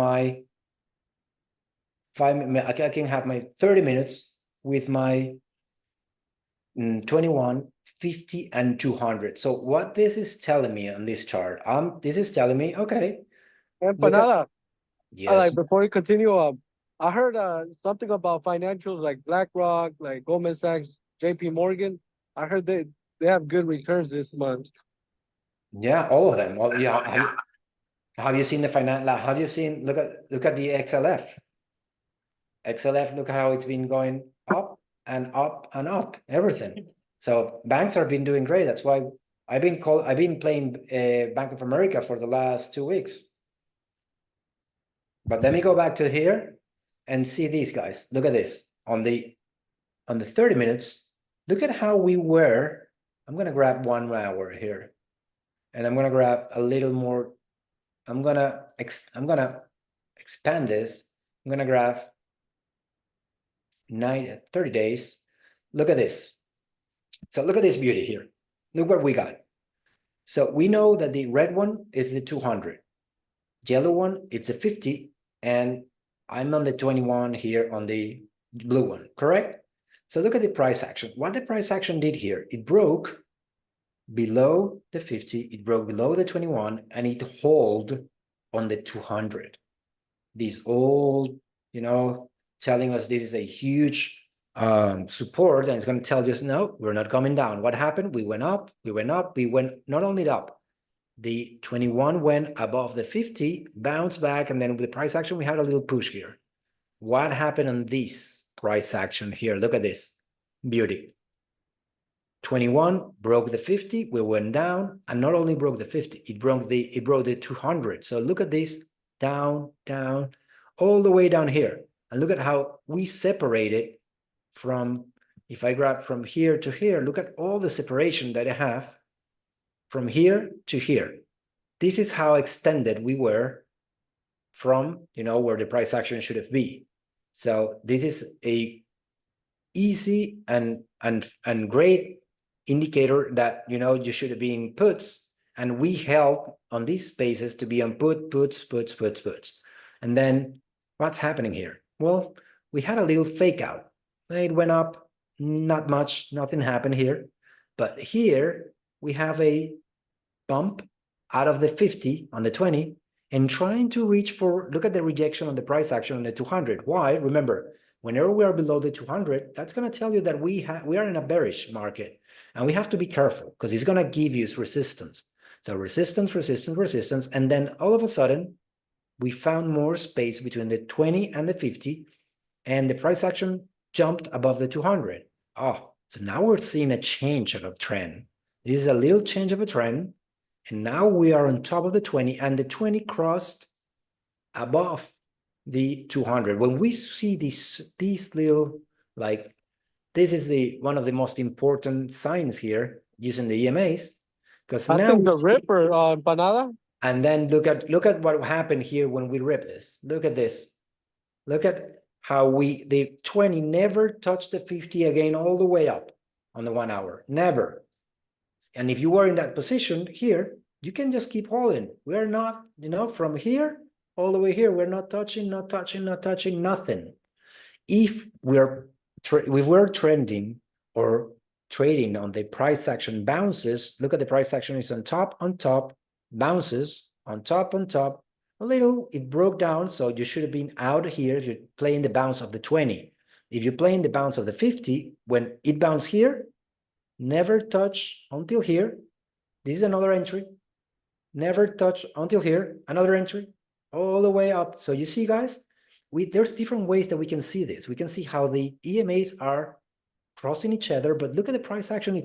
my 30 minutes with my 21, 50, and 200. So what this is telling me on this chart, this is telling me, okay. Empanada. Yes. Like before you continue, I heard something about financials like BlackRock, like Goldman Sachs, JP Morgan. I heard they have good returns this month. Yeah, all of them. Well, yeah. Have you seen the financial? Have you seen? Look at the XLF. XLF. Look at how it's been going up and up and up. Everything. So banks have been doing great. That's why I've been playing Bank of America for the last 2 weeks. But let me go back to here and see these guys. Look at this on the 30 minutes. Look at how we were. I'm gonna grab 1 hour here, and I'm gonna grab a little more. I'm gonna expand this. I'm gonna grab 30 days. Look at this. So look at this beauty here. Look what we got. So we know that the red one is the 200. Yellow one, it's a 50, and I'm on the 21 here on the blue one, correct? So look at the price action. What the price action did here, it broke below the 50, it broke below the 21, and it hold on the 200. These all, telling us this is a huge support, and it's going to tell us, no, we're not coming down. What happened? We went up, we went not only up, the 21 went above the 50, bounced back, and then with the price action, we had a little push here. What happened on this price action here? Look at this beauty. 21 broke the 50, we went down, and not only broke the 50, it broke the 200. So look at this, down, down, all the way down here. And look at how we separated from, if I grab from here to here, look at all the separation that I have from here to here. This is how extended we were from, where the price action should have been. So this is a easy and great indicator that, you should have been puts, and we held on these spaces to be on puts. And then what's happening here? Well, we had a little fake out. It went up, not much, nothing happened here. But here we have a bump out of the 50 on the 20 and trying to reach for, look at the rejection on the price action on the 200. Why? Remember, whenever we are below the 200, that's going to tell you that we are in a bearish market, and we have to be careful because it's going to give you resistance. So resistance, and then all of a sudden we found more space between the 20 and the 50, and the price action jumped above the 200. Oh, so now we're seeing a change of a trend. This is a little change of a trend, and now we are on top of the 20, and the 20 crossed above the 200. When we see these little, like, this is one of the most important signs here using the EMAs, because I now think the ripper, Empanada. and then look at what happened here when we rip this. Look at this. Look at how the 20 never touched the 50 again all the way up on the 1 hour. Never. And if you were in that position here, you can just keep holding. We're not, from here all the way here, we're not touching, nothing. If we're trending or trading on the price action bounces, look at the price action is on top, bounces, on top, a little, it broke down, so you should have been out here if you're playing the bounce of the 20. If you're playing the bounce of the 50, when it bounced here, never touch until here. This is another entry. Never touch until here, another entry, all the way up. So you see, guys, there's different ways that we can see this. We can see how the EMAs are crossing each other, but look at the price action.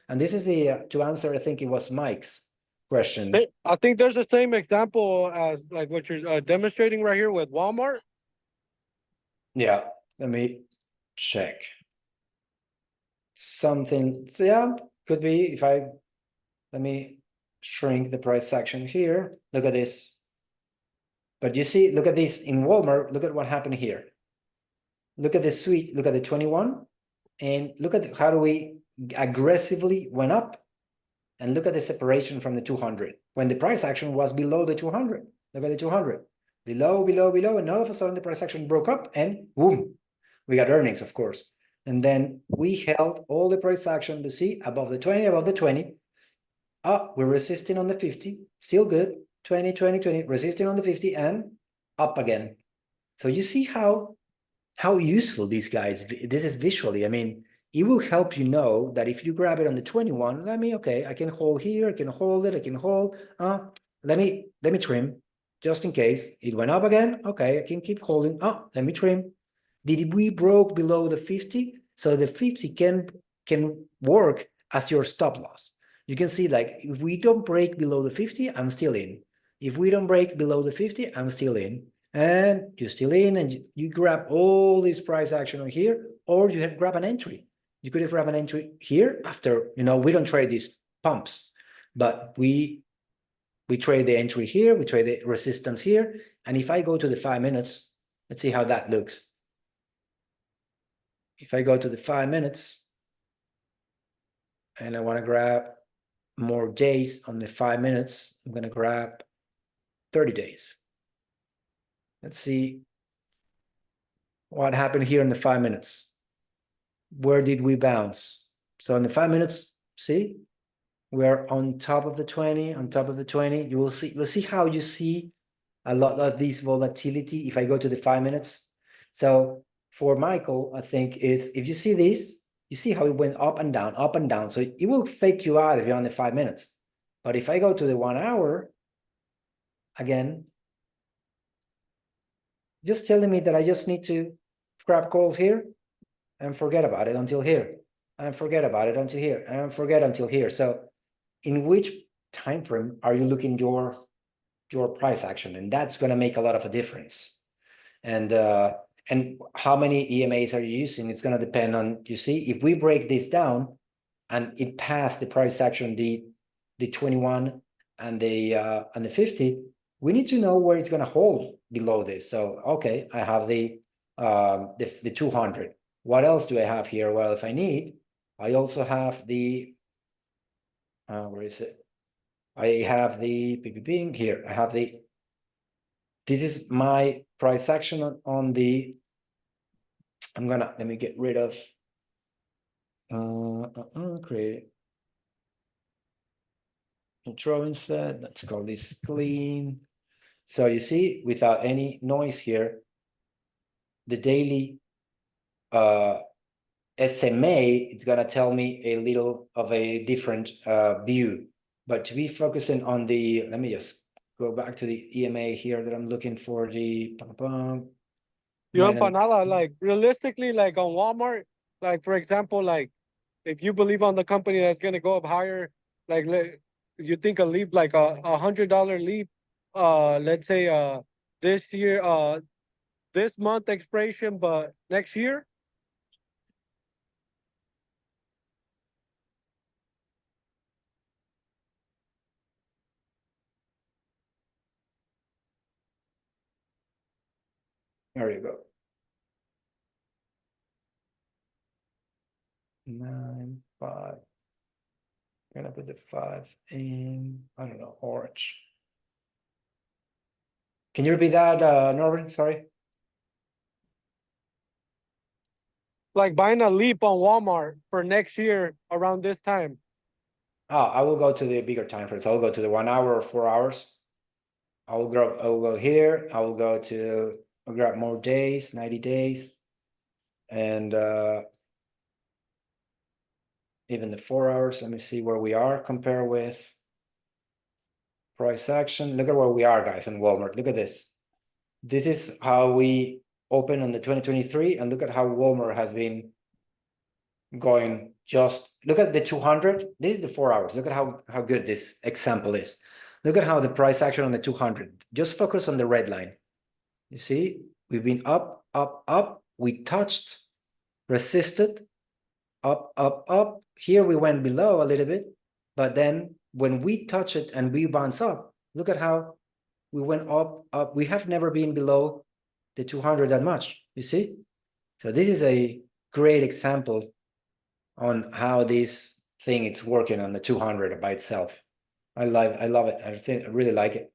And this is to answer, I think it was Mike's question. I think there's the same example as like what you're demonstrating right here with Walmart. Yeah, let me check. Something, so yeah, could be let me shrink the price action here. Look at this. But you see, look at this in Walmart. Look at what happened here. Look at the suite, look at the 21, and look at how do we aggressively went up, and look at the separation from the 200 when the price action was below the 200. Look at the 200, below, and all of a sudden the price action broke up, and boom, we got earnings, of course. And then we held all the price action to see above the 20. We're resisting on the 50, still good. 20, resisting on the 50 and up again. So you see how useful these guys, this is visually. I mean, it will help you know that if you grab it on the 21, I can hold here, I can hold it, I can hold. Let me trim just in case it went up again. Okay, I can keep holding. Let me trim. Did we broke below the 50? So the 50 can work as your stop loss. You can see, like, if we don't break below the 50, I'm still in. If we don't break below the 50, I'm still in. And you're still in, and you grab all this price action on here, or you have grab an entry. You could have grab an entry here after, we don't trade these pumps, but we trade the entry here, we trade the resistance here. And if I go to the 5 minutes, let's see how that looks. If I go to the 5 minutes and I want to grab more days on the 5 minutes, I'm going to grab 30 days. Let's see what happened here in the 5 minutes? Where did we bounce? So in the 5 minutes, see, we're on top of the 20, on top of the 20. You'll see how you see a lot of this volatility if I go to the 5 minutes. So for Michael, I think is if you see this, you see how it went up and down, up and down. So it will fake you out if you're on the 5 minutes. But if I go to the 1 hour, again, just telling me that I just need to grab calls here and forget about it until here, and forget about it until here, and forget until here. So in which time frame are you looking your price action? And that's going to make a lot of a difference. And how many EMAs are you using? It's going to depend on, you see, if we break this down and it passed the price action, the 21 and the 50, we need to know where it's going to hold below this. So okay, I have the 200. What else do I have here? Well, if I need, I also have the where is it? I have the PPP here. I have the, this is my price action on the, let me get rid of create intro instead. Let's call this clean. So you see, without any noise here, the daily SMA, it's gonna tell me a little of a different view. But to be focusing on the, let me just go back to the EMA here that I'm looking for the Yo, Empanada, like realistically, like on Walmart, like for example, like if you believe on the company that's gonna go up higher, like you think a leap, like $100 leap, let's say this year, this month expiration, but next year. There you go. 9, 5. Gonna put the 5 in, I don't know, orange. Can you repeat that, Norman? Sorry. Like buying a leap on Walmart for next year around this time. Oh, I will go to the bigger time frames. I'll go to the 1 hour or 4 hours. I will go here. I will go to, I'll grab more days, 90 days. And even the 4 hours. Let me see where we are compared with price action. Look at where we are, guys, in Walmart. Look at this. This is how we open on the 2023, and look at how Walmart has been going. Just look at the 200. This is the 4 hours. Look at how good this example is. Look at how the price action on the 200. Just focus on the red line. You see, we've been up, up, up. We touched, resisted, up, up, up. Here we went below a little bit, but then when we touch it and we bounce up, look at how we went up, up. We have never been below the 200 that much, you see? So this is a great example on how this thing is working on the 200 by itself. I love it. I really like it.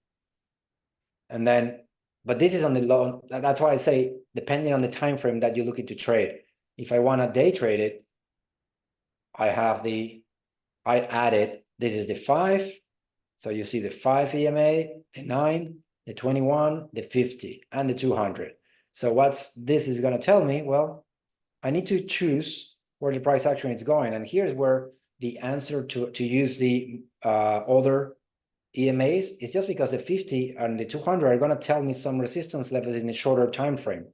And then, but this is on the low. That's why I say, depending on the time frame that you're looking to trade. If I want to day trade it, I added, this is the 5. So you see the 5 EMA, the 9, the 21, the 50, and the 200. So what's this is going to tell me? Well, I need to choose where the price action is going. And here's where the answer to use the other EMAs is just because the 50 and the 200 are going to tell me some resistance levels in a shorter time frame.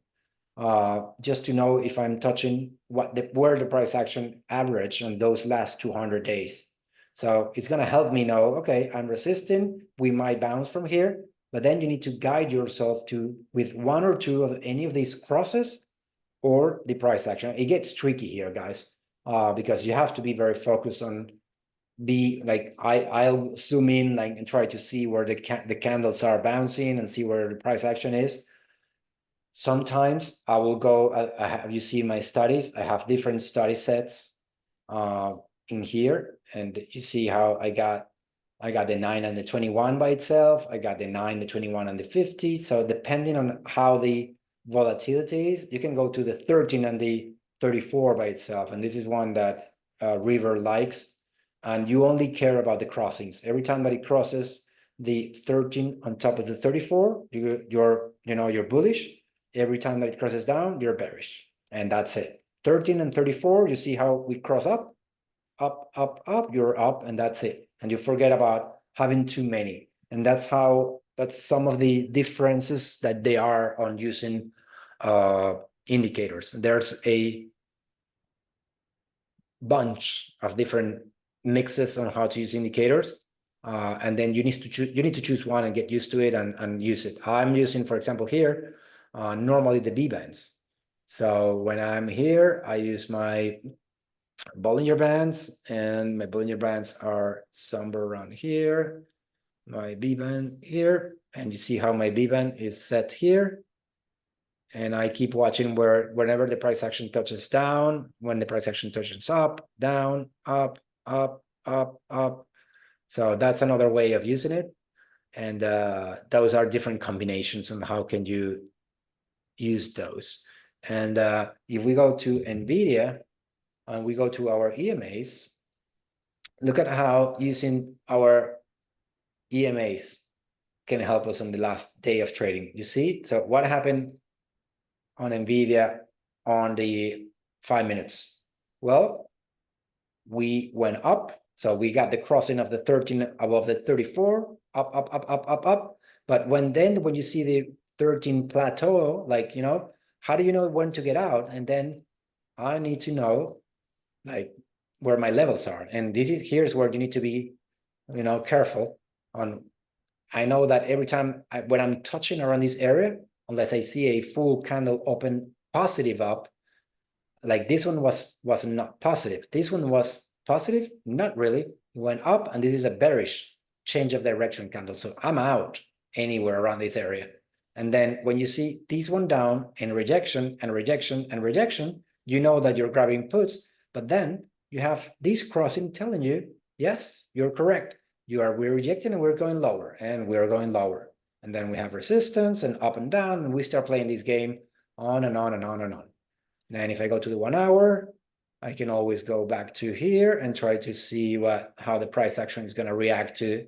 Just to know if I'm touching where the price action average on those last 200 days. So it's going to help me know, okay, I'm resisting, we might bounce from here, but then you need to guide yourself with 1 or 2 of any of these crosses or the price action. It gets tricky here, guys, because you have to be very focused on I'll zoom in and try to see where the candles are bouncing and see where the price action is. Sometimes I will go, have you seen my studies? I have different study sets in here, and you see how I got the 9 and the 21 by itself. I got the 9, the 21, and the 50. So depending on how the volatilities, you can go to the 13 and the 34 by itself. And this is one that River likes. And you only care about the crossings. Every time that it crosses the 13 on top of the 34, you're bullish. Every time that it crosses down, you're bearish. And that's it. 13 and 34, you see how we cross up, you're up, and that's it. And you forget about having too many. And that's some of the differences that they are on using indicators. There's a bunch of different mixes on how to use indicators. And then you need to choose one and get used to it and use it. I'm using, for example, here, normally the B bands. So when I'm here, I use my Bollinger Bands, and my Bollinger Bands are somewhere around here, my B band here, and you see how my B band is set here. And I keep watching whenever the price action touches down, when the price action touches up, down, up, up, up, up. So that's another way of using it. And those are different combinations on how can you use those. And if we go to NVIDIA and we go to our EMAs, look at how using our EMAs can help us on the last day of trading. You see, so what happened on NVIDIA on the 5 minutes? Well, we went up. So we got the crossing of the 13 above the 34, up. But when you see the 13 plateau, like, how do you know when to get out? And then I need to know like where my levels are. And here's where you need to be, careful on. I know that every time when I'm touching around this area, unless I see a full candle open positive up, like this one was not positive. This one was positive, not really. It went up, and this is a bearish change of direction candle. So I'm out anywhere around this area. And then when you see this one down and rejection and rejection and rejection, you know that you're grabbing puts. But then you have this crossing telling you, yes, you're correct. We're rejecting and we're going lower, and we're going lower. And then we have resistance and up and down, and we start playing this game on and on and on and on. Then if I go to the 1 hour, I can always go back to here and try to see how the price action is going to react to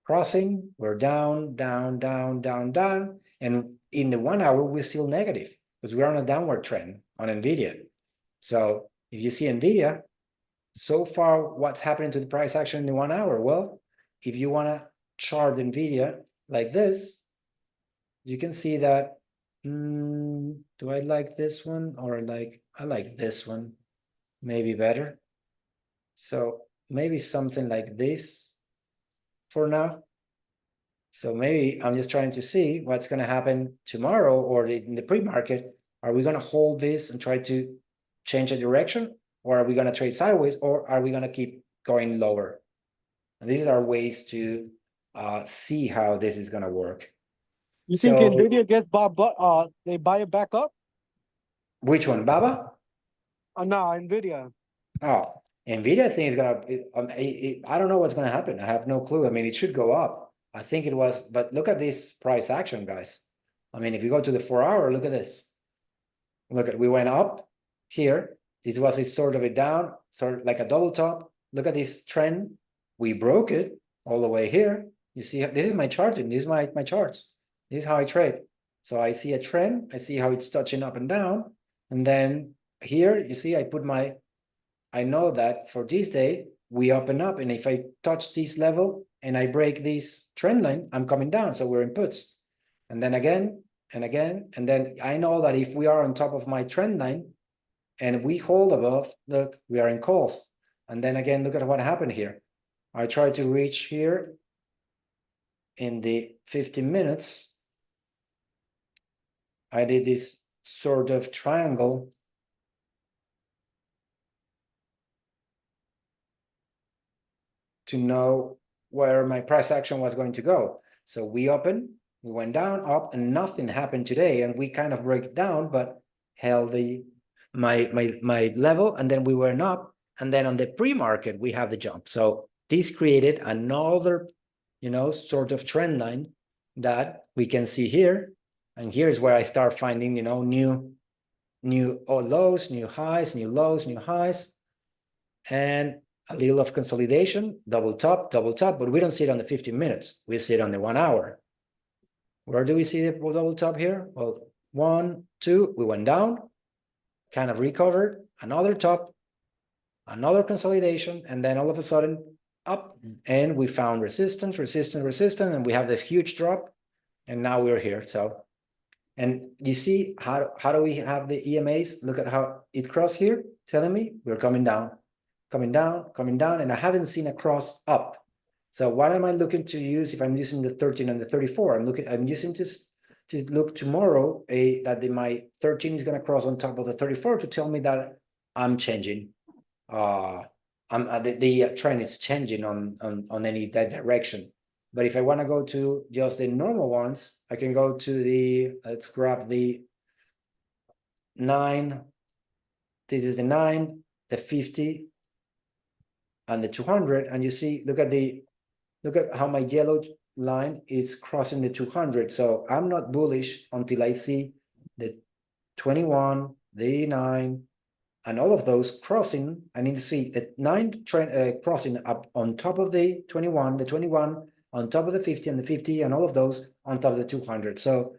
crossing. We're down, down, down, down, down. And in the 1 hour, we're still negative because we're on a downward trend on NVIDIA. So if you see NVIDIA, so far, what's happening to the price action in the 1 hour? Well, if you want to chart NVIDIA like this, you can see that, do I like this one or I like this one, maybe better. So maybe something like this for now. So maybe I'm just trying to see what's going to happen tomorrow or in the pre-market. Are we going to hold this and try to change the direction? Or are we going to trade sideways, or are we going to keep going lower? And these are ways to see how this is going to work. You think NVIDIA gets they buy it back up? Which one, Baba? No, NVIDIA. Oh, NVIDIA thing is going to, I don't know what's going to happen. I have no clue. I mean, it should go up. I think it was, but look at this price action, guys. I mean, if you go to the 4 hour, look at this. We went up here. This was a sort of a down, sort of like a double top. Look at this trend. We broke it all the way here. You see, this is my chart, and this is my charts. This is how I trade. So I see a trend. I see how it's touching up and down. And then here, you see, I know that for this day, we open up. And if I touch this level and I break this trend line, I'm coming down. So we're in puts. And then again, and again. And then I know that if we are on top of my trend line, and we hold above, look, we are in calls. And then again, look at what happened here. I tried to reach here in the 15 minutes. I did this sort of triangle. To know where my price action was going to go. So we opened, we went down, up, and nothing happened today. And we kind of broke it down, but held my level, and then we went up, and then on the pre-market we have the jump. So this created another sort of trend line that we can see here. And here's where I start finding, you know, new lows, new highs, new lows, new highs, and a little of consolidation, double top, but we don't see it on the 15 minutes. We see it on the 1 hour. Where do we see the double top here? Well, 1, 2, we went down, kind of recovered, another top, another consolidation, and then all of a sudden up, and we found resistance, and we have the huge drop, and now we're here. So, and you see how do we have the EMAs? Look at how it crossed here, telling me we're coming down, and I haven't seen a cross up. So what am I looking to use if I'm using the 13 and the 34? I'm using this to look tomorrow that my 13 is going to cross on top of the 34 to tell me that I'm changing. The trend is changing on any that direction. But if I want to go to just the normal ones, I can go to let's grab the 9. This is the 9, the 50, and the 200. And you see, look at how my yellow line is crossing the 200. So I'm not bullish until I see the 21, the 9, and all of those crossing. I need to see the 9 trend crossing up on top of the 21 on top of the 50 and the 50, and all of those on top of the 200. So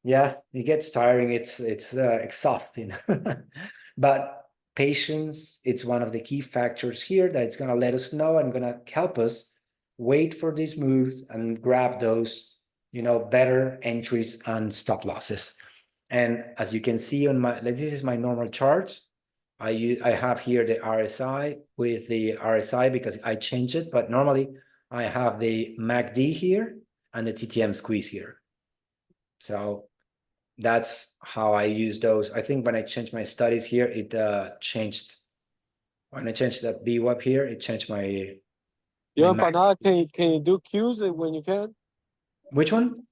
yeah, it gets tiring. It's exhausting. But patience, it's one of the key factors here that it's going to let us know and going to help us wait for these moves and grab those, you know, better entries and stop losses. And as you can see on this is my normal chart. I have here the RSI with the RSI because I changed it, but normally I have the MACD here and the TTM squeeze here. So that's how I use those. I think when I changed my studies here, it changed. When I changed the VWAP here, it changed my. Empanada, can you do Qs when you can? Which one?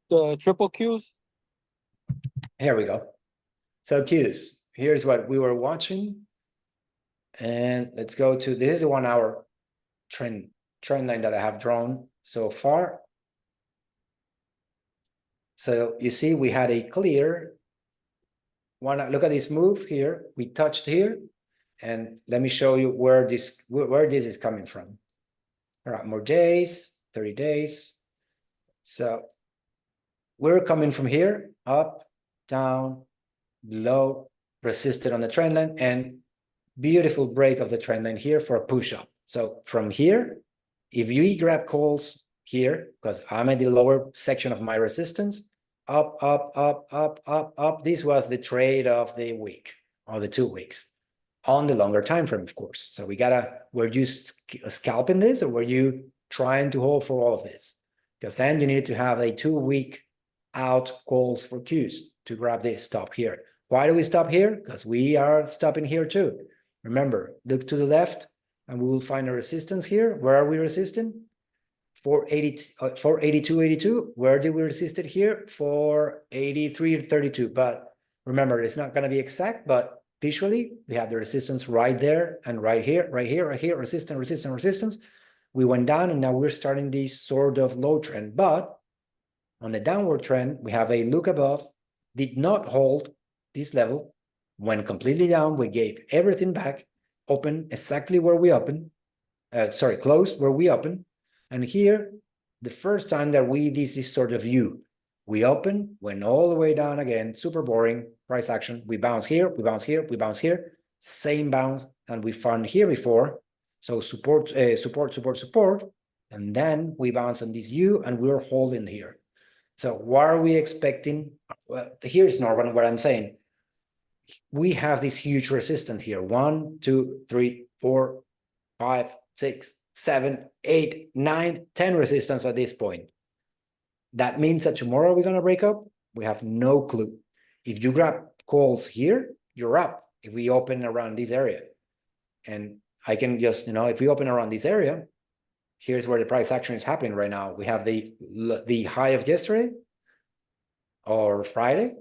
The triple Qs. Here we go. So Qs. Here's what we were watching, and let's go to this is the 1 hour trend line that I have drawn so far. So you see, we had a clear one. Look at this move here. We touched here, and let me show you where this is coming from. All right, more days, 30 days. So we're coming from here, up, down, below, resisted on the trend line, and beautiful break of the trend line here for a push up. So from here, if you grab calls here, because I'm at the lower section of my resistance, up. This was the trade of the week or the 2 weeks on the longer time frame, of course. So were you scalping this, or were you trying to hold for all of this? Because then you need to have a 2 week out calls for Qs to grab this stop here. Why do we stop here? Because we are stopping here too. Remember, look to the left and we will find a resistance here. Where are we resisting? 482.82. Where did we resist it here? 483.32. But remember, it's not going to be exact, but visually we have the resistance right there and right here, resistance. We went down and now we're starting this sort of low trend. But on the downward trend, we have a look above, did not hold this level, went completely down. We gave everything back, open exactly where we open, closed where we open. And here, the first time that we did this sort of view, we open, went all the way down again, super boring, price action. We bounce here, we bounce here, we bounce here, same bounce than we found here before. So support, and then we bounce on this U and we're holding here. So what are we expecting? Well, here's Norman, what I'm saying. We have this huge resistance here. 1, 2, 3, 4, 5, 6, 7, 8, 9, 10 resistance at this point. That means that tomorrow we're going to break up. We have no clue. If you grab calls here, you're up. If we open around this area, and I can just, if we open around this area, here's where the price action is happening right now. We have the high of yesterday or Friday.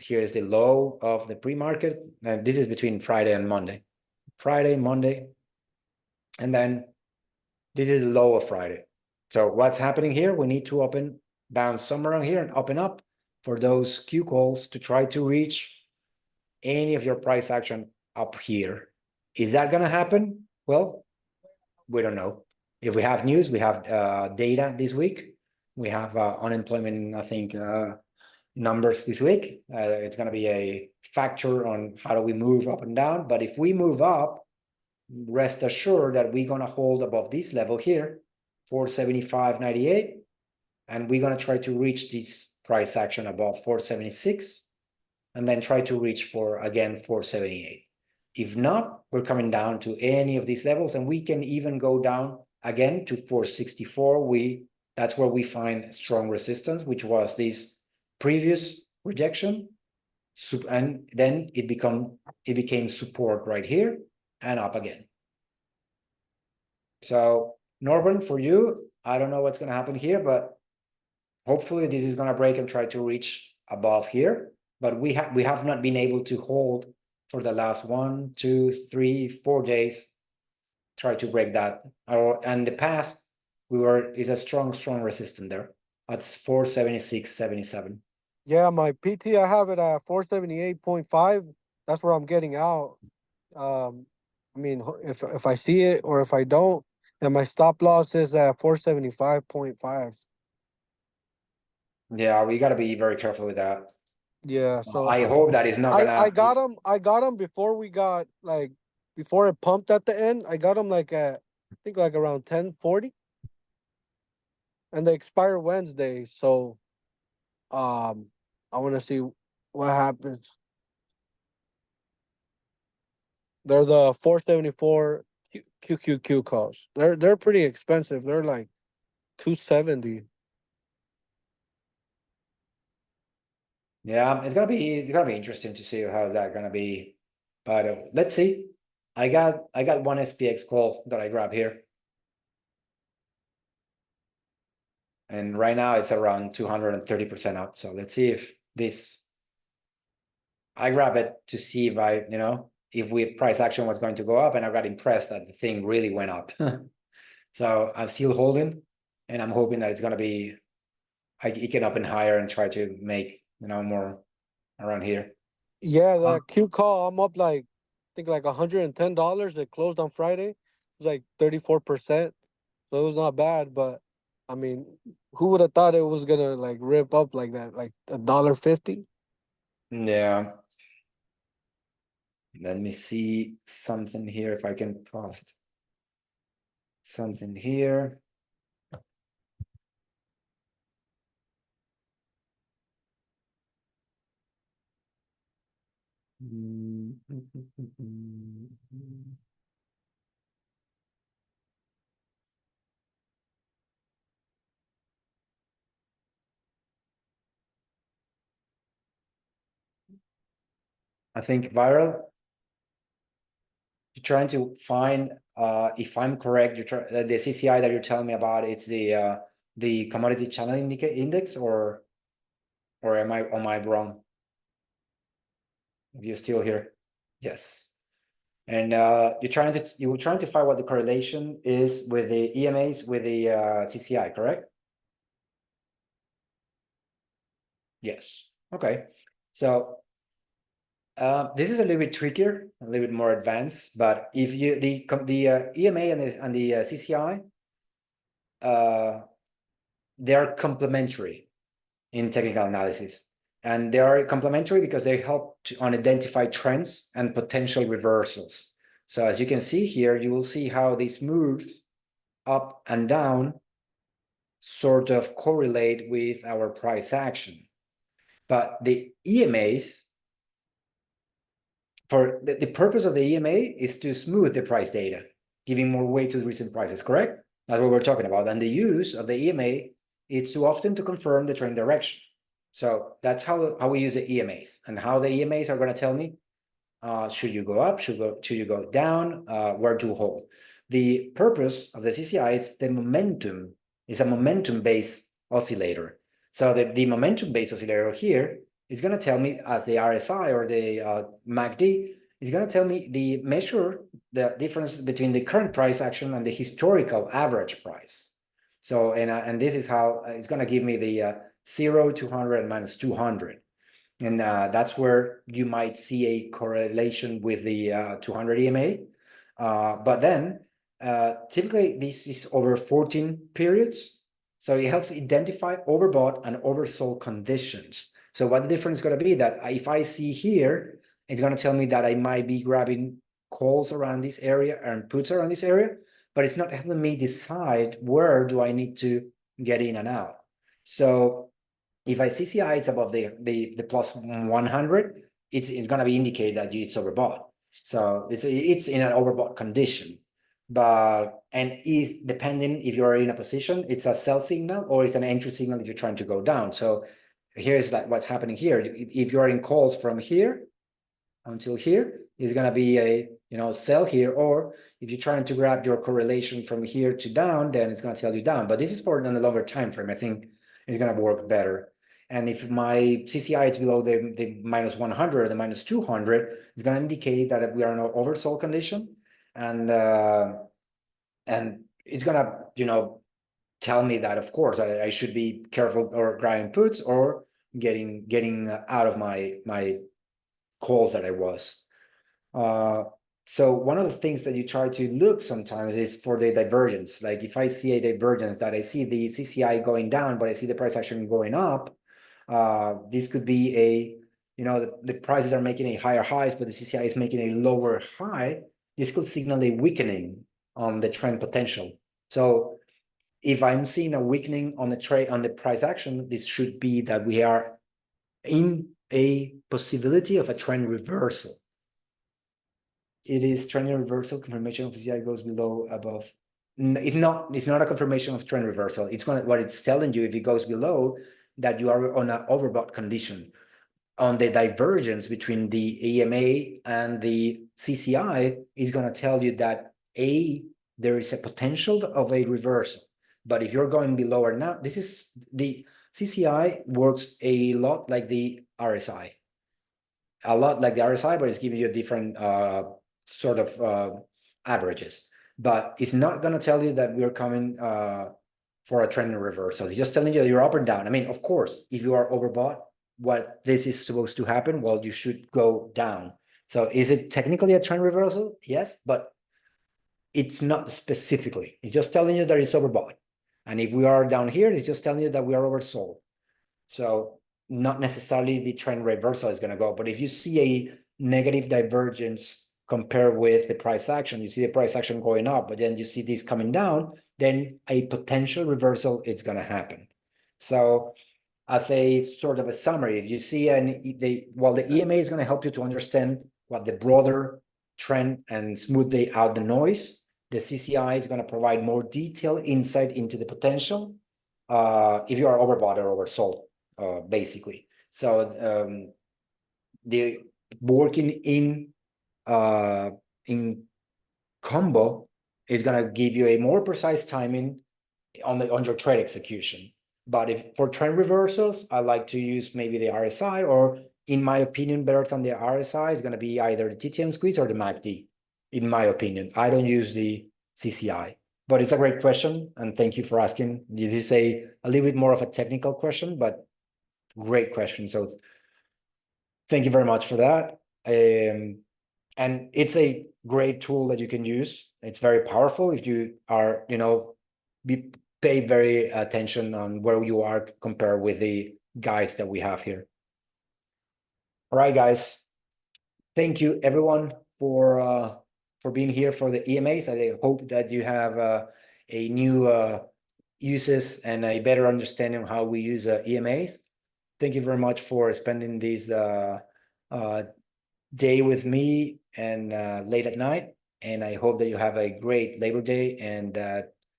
Here is the low of the pre-market. And this is between Friday and Monday. Friday, Monday. And then this is the low of Friday. So what's happening here? We need to open bounce somewhere around here and up for those Q calls to try to reach any of your price action up here. Is that gonna happen? Well, we don't know. If we have news, we have data this week. We have unemployment, I think, numbers this week. It's gonna be a factor on how do we move up and down. But if we move up, rest assured that we're gonna hold above this level here, 475.98, and we're gonna try to reach this price action above 476, and then try to reach for again 478. If not, we're coming down to any of these levels, and we can even go down again to 464. That's where we find strong resistance, which was this previous rejection, and then it became support right here and up again. So Norman, for you, I don't know what's going to happen here, but hopefully this is going to break and try to reach above here. But we have not been able to hold for the last 1, 2, 3, 4 days. Try to break that. And the past is a strong resistance there. That's 476.77. Yeah, my PT, I have it at 478.5. That's where I'm getting out. I mean, if I see it or if I don't, then my stop loss is at 475.5. Yeah, we got to be very careful with that. Yeah, so I hope that is not gonna. I got him before we got like before it pumped at the end. I got him like at I think like around 10:40, and they expire Wednesday. So, I want to see what happens. They're the 474 QQQ calls. They're pretty expensive. They're like 270. Yeah, it's gonna be interesting to see how that gonna be, but let's see. I got one SPX call that I grab here, and right now it's around 230% up. So let's see if this. I grab it to see if if price action was going to go up, and I got impressed that the thing really went up. So I'm still holding, and I'm hoping that it's gonna be. It can up and higher and try to make more around here. Yeah, that Q call, I'm up like I think like $110. It closed on Friday. It was like 34%. So it was not bad, but I mean, who would have thought it was gonna like rip up like that, like $1.50? Yeah. Let me see something here if I can post something here. I think viral. You're trying to find if I'm correct, the CCI that you're telling me about, it's the commodity channel index, or am I wrong? If you're still here, yes. And you were trying to find what the correlation is with the EMAs with the CCI, correct? Yes. Okay. So this is a little bit trickier, a little bit more advanced. But if you the EMA and the CCI, they are complementary in technical analysis, and they are complementary because they help on identify trends and potential reversals. So as you can see here, you will see how these moves up and down sort of correlate with our price action. But the EMAs, for the purpose of the EMA is to smooth the price data, giving more weight to the recent prices, correct? That's what we're talking about. And the use of the EMA is too often to confirm the trend direction. So that's how we use the EMAs, and how the EMAs are going to tell me should you go up, should you go down, where to hold. The purpose of the CCI is the momentum. It's a momentum-based oscillator. So the momentum-based oscillator here is going to tell me, as the RSI or the MACD, is going to tell me the difference between the current price action and the historical average price. So, and this is how it's going to give me the 0, 200, and minus 200. And that's where you might see a correlation with the 200 EMA. But then typically this is over 14 periods. So it helps identify overbought and oversold conditions. So what the difference is going to be that if I see here, it's going to tell me that I might be grabbing calls around this area and puts around this area, but it's not helping me decide where do I need to get in and out. So if I CCI it's above the plus 100, it's going to be indicated that it's overbought. So it's in an overbought condition. But and is depending if you're in a position, it's a sell signal or it's an entry signal if you're trying to go down. So here's like what's happening here. If you're in calls from here until here, is going to be a sell here, or if you're trying to grab your correlation from here to down, then it's going to tell you down. But this is for on a longer time frame. I think it's going to work better. And if my CCI is below the minus 100 or the minus 200, it's going to indicate that we are in an oversold condition, and it's going to tell me that, of course, that I should be careful or grabbing puts or getting out of my calls that I was. So one of the things that you try to look sometimes is for the divergence. Like if I see a divergence that I see the CCI going down, but I see the price action going up, this could be the prices are making a higher highs, but the CCI is making a lower high. This could signal a weakening on the trend potential. So if I'm seeing a weakening on the trade on the price action, this should be that we are in a possibility of a trend reversal. It is trend reversal confirmation of CCI goes below above. It's not a confirmation of trend reversal. It's what it's telling you if it goes below that you are on an overbought condition. On the divergence between the EMA and the CCI is going to tell you that there is a potential of a reversal. But if you're going below or not, this is the CCI works a lot like the RSI. A lot like the RSI, but it's giving you a different sort of averages. But it's not going to tell you that we're coming for a trend reversal. It's just telling you that you're up or down. I mean, of course, if you are overbought, what this is supposed to happen, well, you should go down. So is it technically a trend reversal? Yes, but it's not specifically. It's just telling you that it's overbought. And if we are down here, it's just telling you that we are oversold. So not necessarily the trend reversal is going to go. But if you see a negative divergence compared with the price action, you see the price action going up, but then you see this coming down, then a potential reversal is going to happen. So as a sort of a summary, you see, while the EMA is going to help you to understand what the broader trend and smooth out the noise, the CCI is going to provide more detailed insight into the potential if you are overbought or oversold, basically. So the working in combo is going to give you a more precise timing on your trade execution. But if for trend reversals, I like to use maybe the RSI, or in my opinion, better than the RSI is going to be either the TTM squeeze or the MACD. In my opinion, I don't use the CCI, but it's a great question, and thank you for asking. This is a little bit more of a technical question, but great question. So thank you very much for that. And it's a great tool that you can use. It's very powerful if you are, pay very attention on where you are compared with the guides that we have here. All right, guys. Thank you everyone for being here for the EMAs. I hope that you have a new uses and a better understanding of how we use EMAs. Thank you very much for spending this day with me and late at night. And I hope that you have a great Labor Day, and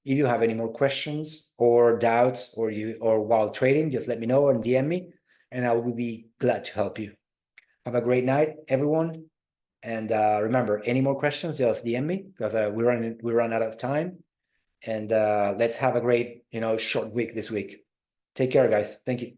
if you have any more questions or doubts or while trading, just let me know and DM me, and I will be glad to help you. Have a great night, everyone. And remember, any more questions, just DM me, because we run out of time. And let's have a great, short week this week. Take care, guys. Thank you.